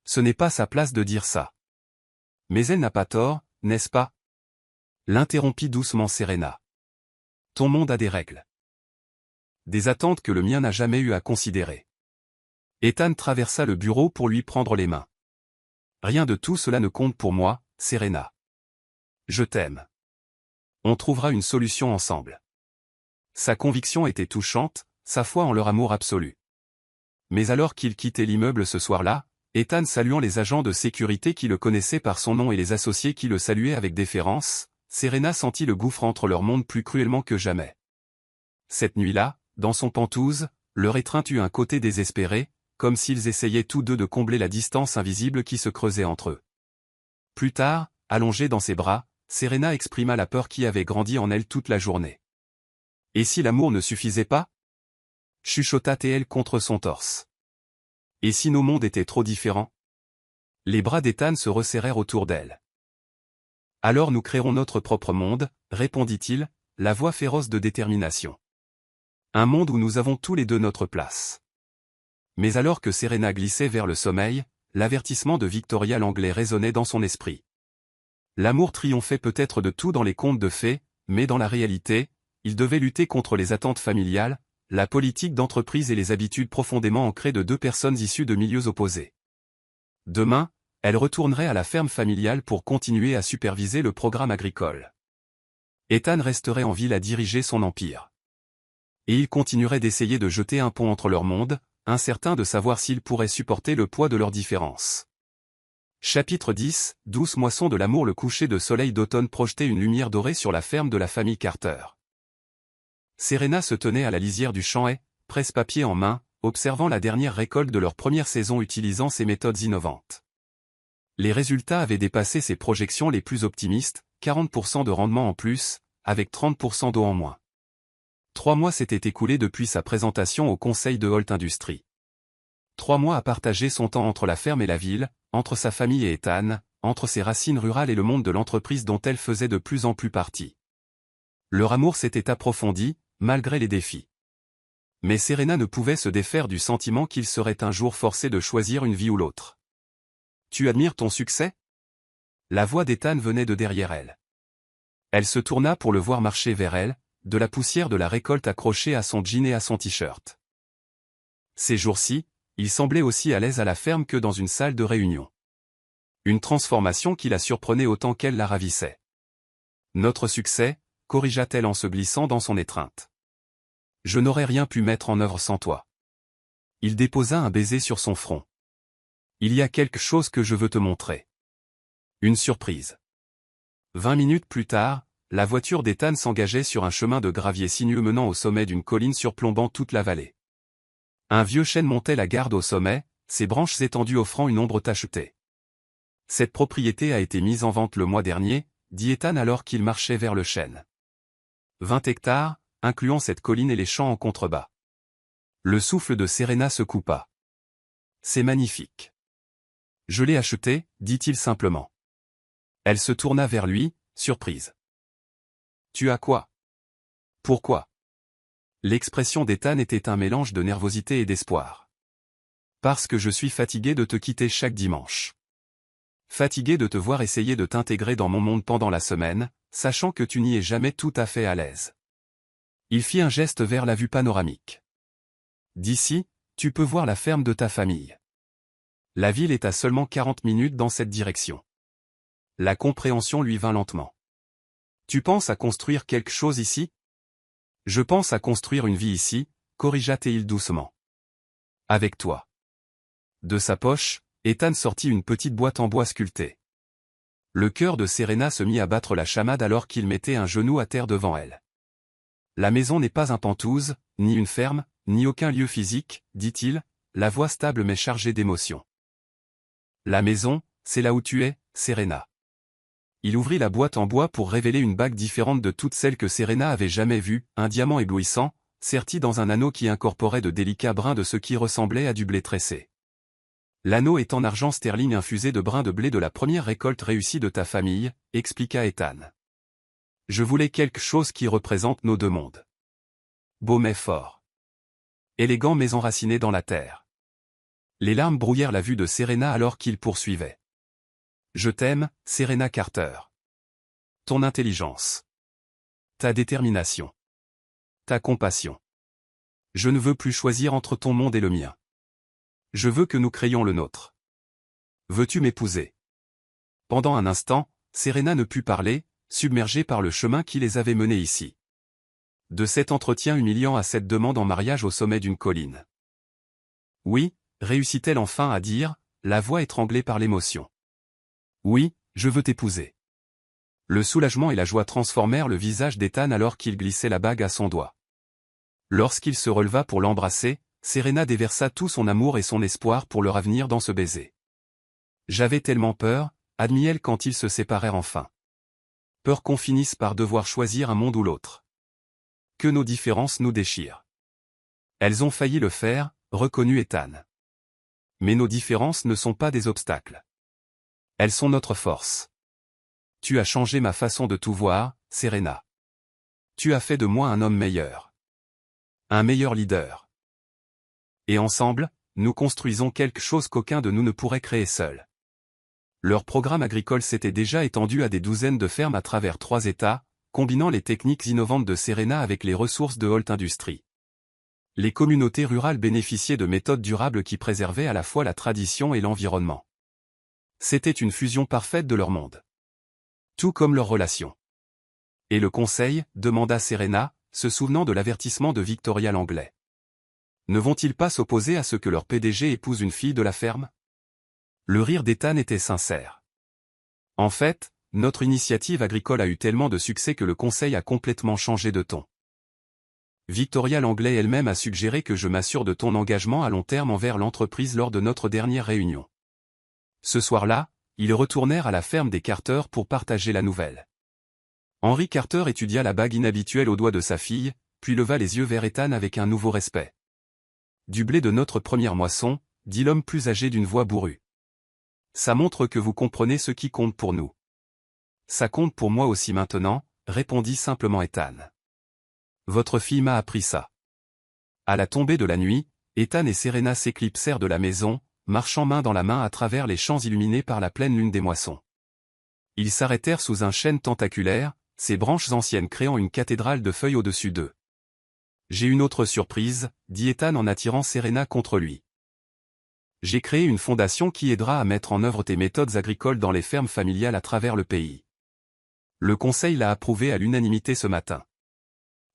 Ce n'est pas sa place de dire ça. Mais elle n'a pas tort, n'est-ce pas? L'interrompit doucement Serena. Ton monde a des règles. Des attentes que le mien n'a jamais eu à considérer. Ethan traversa le bureau pour lui prendre les mains. Rien de tout cela ne compte pour moi, Serena. Je t'aime. On trouvera une solution ensemble. Sa conviction était touchante, sa foi en leur amour absolu. Mais alors qu'il quittait l'immeuble ce soir-là, Ethan saluant les agents de sécurité qui le connaissaient par son nom et les associés qui le saluaient avec déférence, Serena sentit le gouffre entre leurs mondes plus cruellement que jamais. Cette nuit-là, dans son Penthouse, leur étreinte eut un côté désespéré, comme s'ils essayaient tous deux de combler la distance invisible qui se creusait entre eux. Plus tard, allongée dans ses bras, Serena exprima la peur qui avait grandi en elle toute la journée. Et si l'amour ne suffisait pas? Chuchota-t-elle contre son torse. Et si nos mondes étaient trop différents? Les bras d'Ethan se resserrèrent autour d'elle. Alors nous créerons notre propre monde, répondit-il, la voix féroce de détermination. Un monde où nous avons tous les deux notre place. Mais alors que Serena glissait vers le sommeil, l'avertissement de Victoria Langlais résonnait dans son esprit. L'amour triomphait peut-être de tout dans les contes de fées, mais dans la réalité, il devait lutter contre les attentes familiales, la politique d'entreprise et les habitudes profondément ancrées de deux personnes issues de milieux opposés. Demain, elle retournerait à la ferme familiale pour continuer à superviser le programme agricole. Ethan resterait en ville à diriger son empire. Et il continuerait d'essayer de jeter un pont entre leurs mondes, incertain de savoir s'il pourrait supporter le poids de leurs différences. Chapitre 10, douce moisson de l'amour. Le coucher de soleil d'automne projetait une lumière dorée sur la ferme de la famille Carter. Serena se tenait à la lisière du champ-haie, presse-papier en main, observant la dernière récolte de leur première saison utilisant ses méthodes innovantes. Les résultats avaient dépassé ses projections les plus optimistes, 40% de rendement en plus, avec 30% d'eau en moins. 3 mois s'étaient écoulés depuis sa présentation au conseil de Holt Industries. 3 mois à partager son temps entre la ferme et la ville, entre sa famille et Ethan, entre ses racines rurales et le monde de l'entreprise dont elle faisait de plus en plus partie. Leur amour s'était approfondi, malgré les défis. Mais Serena ne pouvait se défaire du sentiment qu'il serait un jour forcé de choisir une vie ou l'autre. Tu admires ton succès? La voix d'Ethan venait de derrière elle. Elle se tourna pour le voir marcher vers elle, de la poussière de la récolte accrochée à son jean et à son t-shirt. Ces jours-ci, il semblait aussi à l'aise à la ferme que dans une salle de réunion. Une transformation qui la surprenait autant qu'elle la ravissait. Notre succès, corrigea-t-elle en se glissant dans son étreinte. Je n'aurais rien pu mettre en œuvre sans toi. Il déposa un baiser sur son front. Il y a quelque chose que je veux te montrer. Une surprise. 20 minutes plus tard, la voiture d'Ethan s'engageait sur un chemin de gravier sinueux menant au sommet d'une colline surplombant toute la vallée. Un vieux chêne montait la garde au sommet, ses branches étendues offrant une ombre tachetée. Cette propriété a été mise en vente le mois dernier, dit Ethan alors qu'il marchait vers le chêne. 20 hectares, incluant cette colline et les champs en contrebas. Le souffle de Serena se coupa. C'est magnifique. Je l'ai acheté, dit-il simplement. Elle se tourna vers lui, surprise. Tu as quoi? Pourquoi? L'expression d'Ethan était un mélange de nervosité et d'espoir. Parce que je suis fatigué de te quitter chaque dimanche. Fatigué de te voir essayer de t'intégrer dans mon monde pendant la semaine, sachant que tu n'y es jamais tout à fait à l'aise. Il fit un geste vers la vue panoramique. D'ici, tu peux voir la ferme de ta famille. La ville est à seulement 40 minutes dans cette direction. La compréhension lui vint lentement. Tu penses à construire quelque chose ici? Je pense à construire une vie ici, corrigea Théil doucement. Avec toi. De sa poche, Ethan sortit une petite boîte en bois sculpté. Le cœur de Serena se mit à battre la chamade alors qu'il mettait un genou à terre devant elle. La maison n'est pas un pantouse, ni une ferme, ni aucun lieu physique, dit-il, la voix stable mais chargée d'émotion. La maison, c'est là où tu es, Serena. Il ouvrit la boîte en bois pour révéler une bague différente de toutes celles que Serena avait jamais vues, un diamant éblouissant, serti dans un anneau qui incorporait de délicats brins de ce qui ressemblait à du blé tressé. L'anneau est en argent sterling infusé de brins de blé de la première récolte réussie de ta famille, expliqua Ethan. Je voulais quelque chose qui représente nos deux mondes. Beau mais fort. Élégant mais enraciné dans la terre. Les larmes brouillèrent la vue de Serena alors qu'il poursuivait. Je t'aime, Serena Carter. Ton intelligence. Ta détermination. Ta compassion. Je ne veux plus choisir entre ton monde et le mien. Je veux que nous créions le nôtre. Veux-tu m'épouser? Pendant un instant, Serena ne put parler, submergée par le chemin qui les avait menés ici. De cet entretien humiliant à cette demande en mariage au sommet d'une colline. Oui, réussit-elle enfin à dire, la voix étranglée par l'émotion. Oui, je veux t'épouser. Le soulagement et la joie transformèrent le visage d'Ethan alors qu'il glissait la bague à son doigt. Lorsqu'il se releva pour l'embrasser, Serena déversa tout son amour et son espoir pour leur avenir dans ce baiser. J'avais tellement peur, admit-elle quand ils se séparèrent enfin. Peur qu'on finisse par devoir choisir un monde ou l'autre. Que nos différences nous déchirent. Elles ont failli le faire, reconnut Ethan. Mais nos différences ne sont pas des obstacles. Elles sont notre force. Tu as changé ma façon de tout voir, Serena. Tu as fait de moi un homme meilleur. Un meilleur leader. Et ensemble, nous construisons quelque chose qu'aucun de nous ne pourrait créer seul. Leur programme agricole s'était déjà étendu à des douzaines de fermes à travers 3 États, combinant les techniques innovantes de Serena avec les ressources de Holt Industries. Les communautés rurales bénéficiaient de méthodes durables qui préservaient à la fois la tradition et l'environnement. C'était une fusion parfaite de leur monde. Tout comme leurs relations. Et le conseil, demanda Serena, se souvenant de l'avertissement de Victoria Langlais. Ne vont-ils pas s'opposer à ce que leur PDG épouse une fille de la ferme? Le rire d'Ethan était sincère. En fait, notre initiative agricole a eu tellement de succès que le conseil a complètement changé de ton. Victoria Langlais elle-même a suggéré que je m'assure de ton engagement à long terme envers l'entreprise lors de notre dernière réunion. Ce soir-là, ils retournèrent à la ferme des Carter pour partager la nouvelle. Henry Carter étudia la bague inhabituelle au doigt de sa fille, puis leva les yeux vers Ethan avec un nouveau respect. Du blé de notre première moisson, dit l'homme plus âgé d'une voix bourrue. Ça montre que vous comprenez ce qui compte pour nous. Ça compte pour moi aussi maintenant, répondit simplement Ethan. Votre fille m'a appris ça. À la tombée de la nuit, Ethan et Serena s'éclipsèrent de la maison, marchant main dans la main à travers les champs illuminés par la pleine lune des moissons. Ils s'arrêtèrent sous un chêne tentaculaire, ses branches anciennes créant une cathédrale de feuilles au-dessus d'eux. J'ai une autre surprise, dit Ethan en attirant Serena contre lui. J'ai créé une fondation qui aidera à mettre en œuvre tes méthodes agricoles dans les fermes familiales à travers le pays. Le conseil l'a approuvé à l'unanimité ce matin.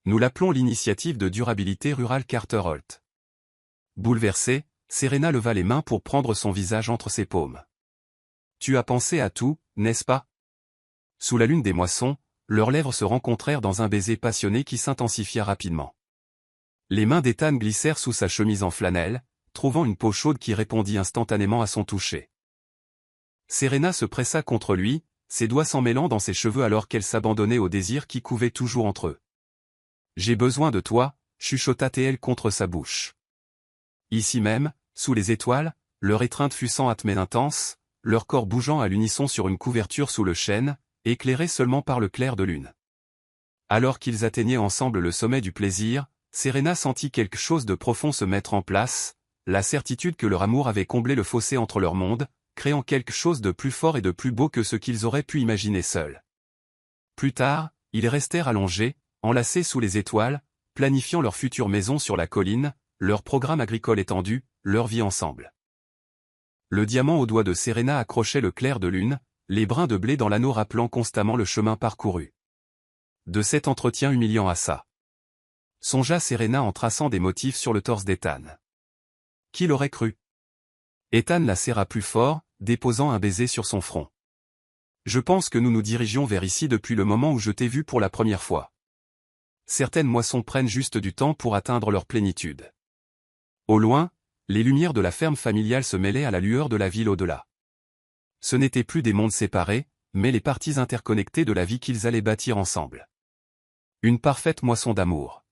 Nous l'appelons l'initiative de durabilité rurale Carter-Holt. Bouleversée, Serena leva les mains pour prendre son visage entre ses paumes. Tu as pensé à tout, n'est-ce pas? Sous la lune des moissons, leurs lèvres se rencontrèrent dans un baiser passionné qui s'intensifia rapidement. Les mains d'Ethan glissèrent sous sa chemise en flanelle, trouvant une peau chaude qui répondit instantanément à son toucher. Serena se pressa contre lui, ses doigts s'emmêlant dans ses cheveux alors qu'elle s'abandonnait au désir qui couvait toujours entre eux. J'ai besoin de toi, chuchota-t-elle contre sa bouche. Ici même, sous les étoiles, leur étreinte fut sans hâte mais intense, leur corps bougeant à l'unisson sur une couverture sous le chêne, éclairée seulement par le clair de lune. Alors qu'ils atteignaient ensemble le sommet du plaisir, Serena sentit quelque chose de profond se mettre en place, la certitude que leur amour avait comblé le fossé entre leurs mondes, créant quelque chose de plus fort et de plus beau que ce qu'ils auraient pu imaginer seuls. Plus tard, ils restèrent allongés, enlacés sous les étoiles, planifiant leur future maison sur la colline, leur programme agricole étendu, leur vie ensemble. Le diamant au doigt de Serena accrochait le clair de lune, les brins de blé dans l'anneau rappelant constamment le chemin parcouru. De cet entretien humiliant à ça, songea Serena en traçant des motifs sur le torse d'Ethan. Qui l'aurait cru? Ethan la serra plus fort, déposant un baiser sur son front. Je pense que nous nous dirigions vers ici depuis le moment où je t'ai vu pour la première fois. Certaines moissons prennent juste du temps pour atteindre leur plénitude. Au loin, les lumières de la ferme familiale se mêlaient à la lueur de la ville au-delà. Ce n'étaient plus des mondes séparés, mais les parties interconnectées de la vie qu'ils allaient bâtir ensemble. Une parfaite moisson d'amour.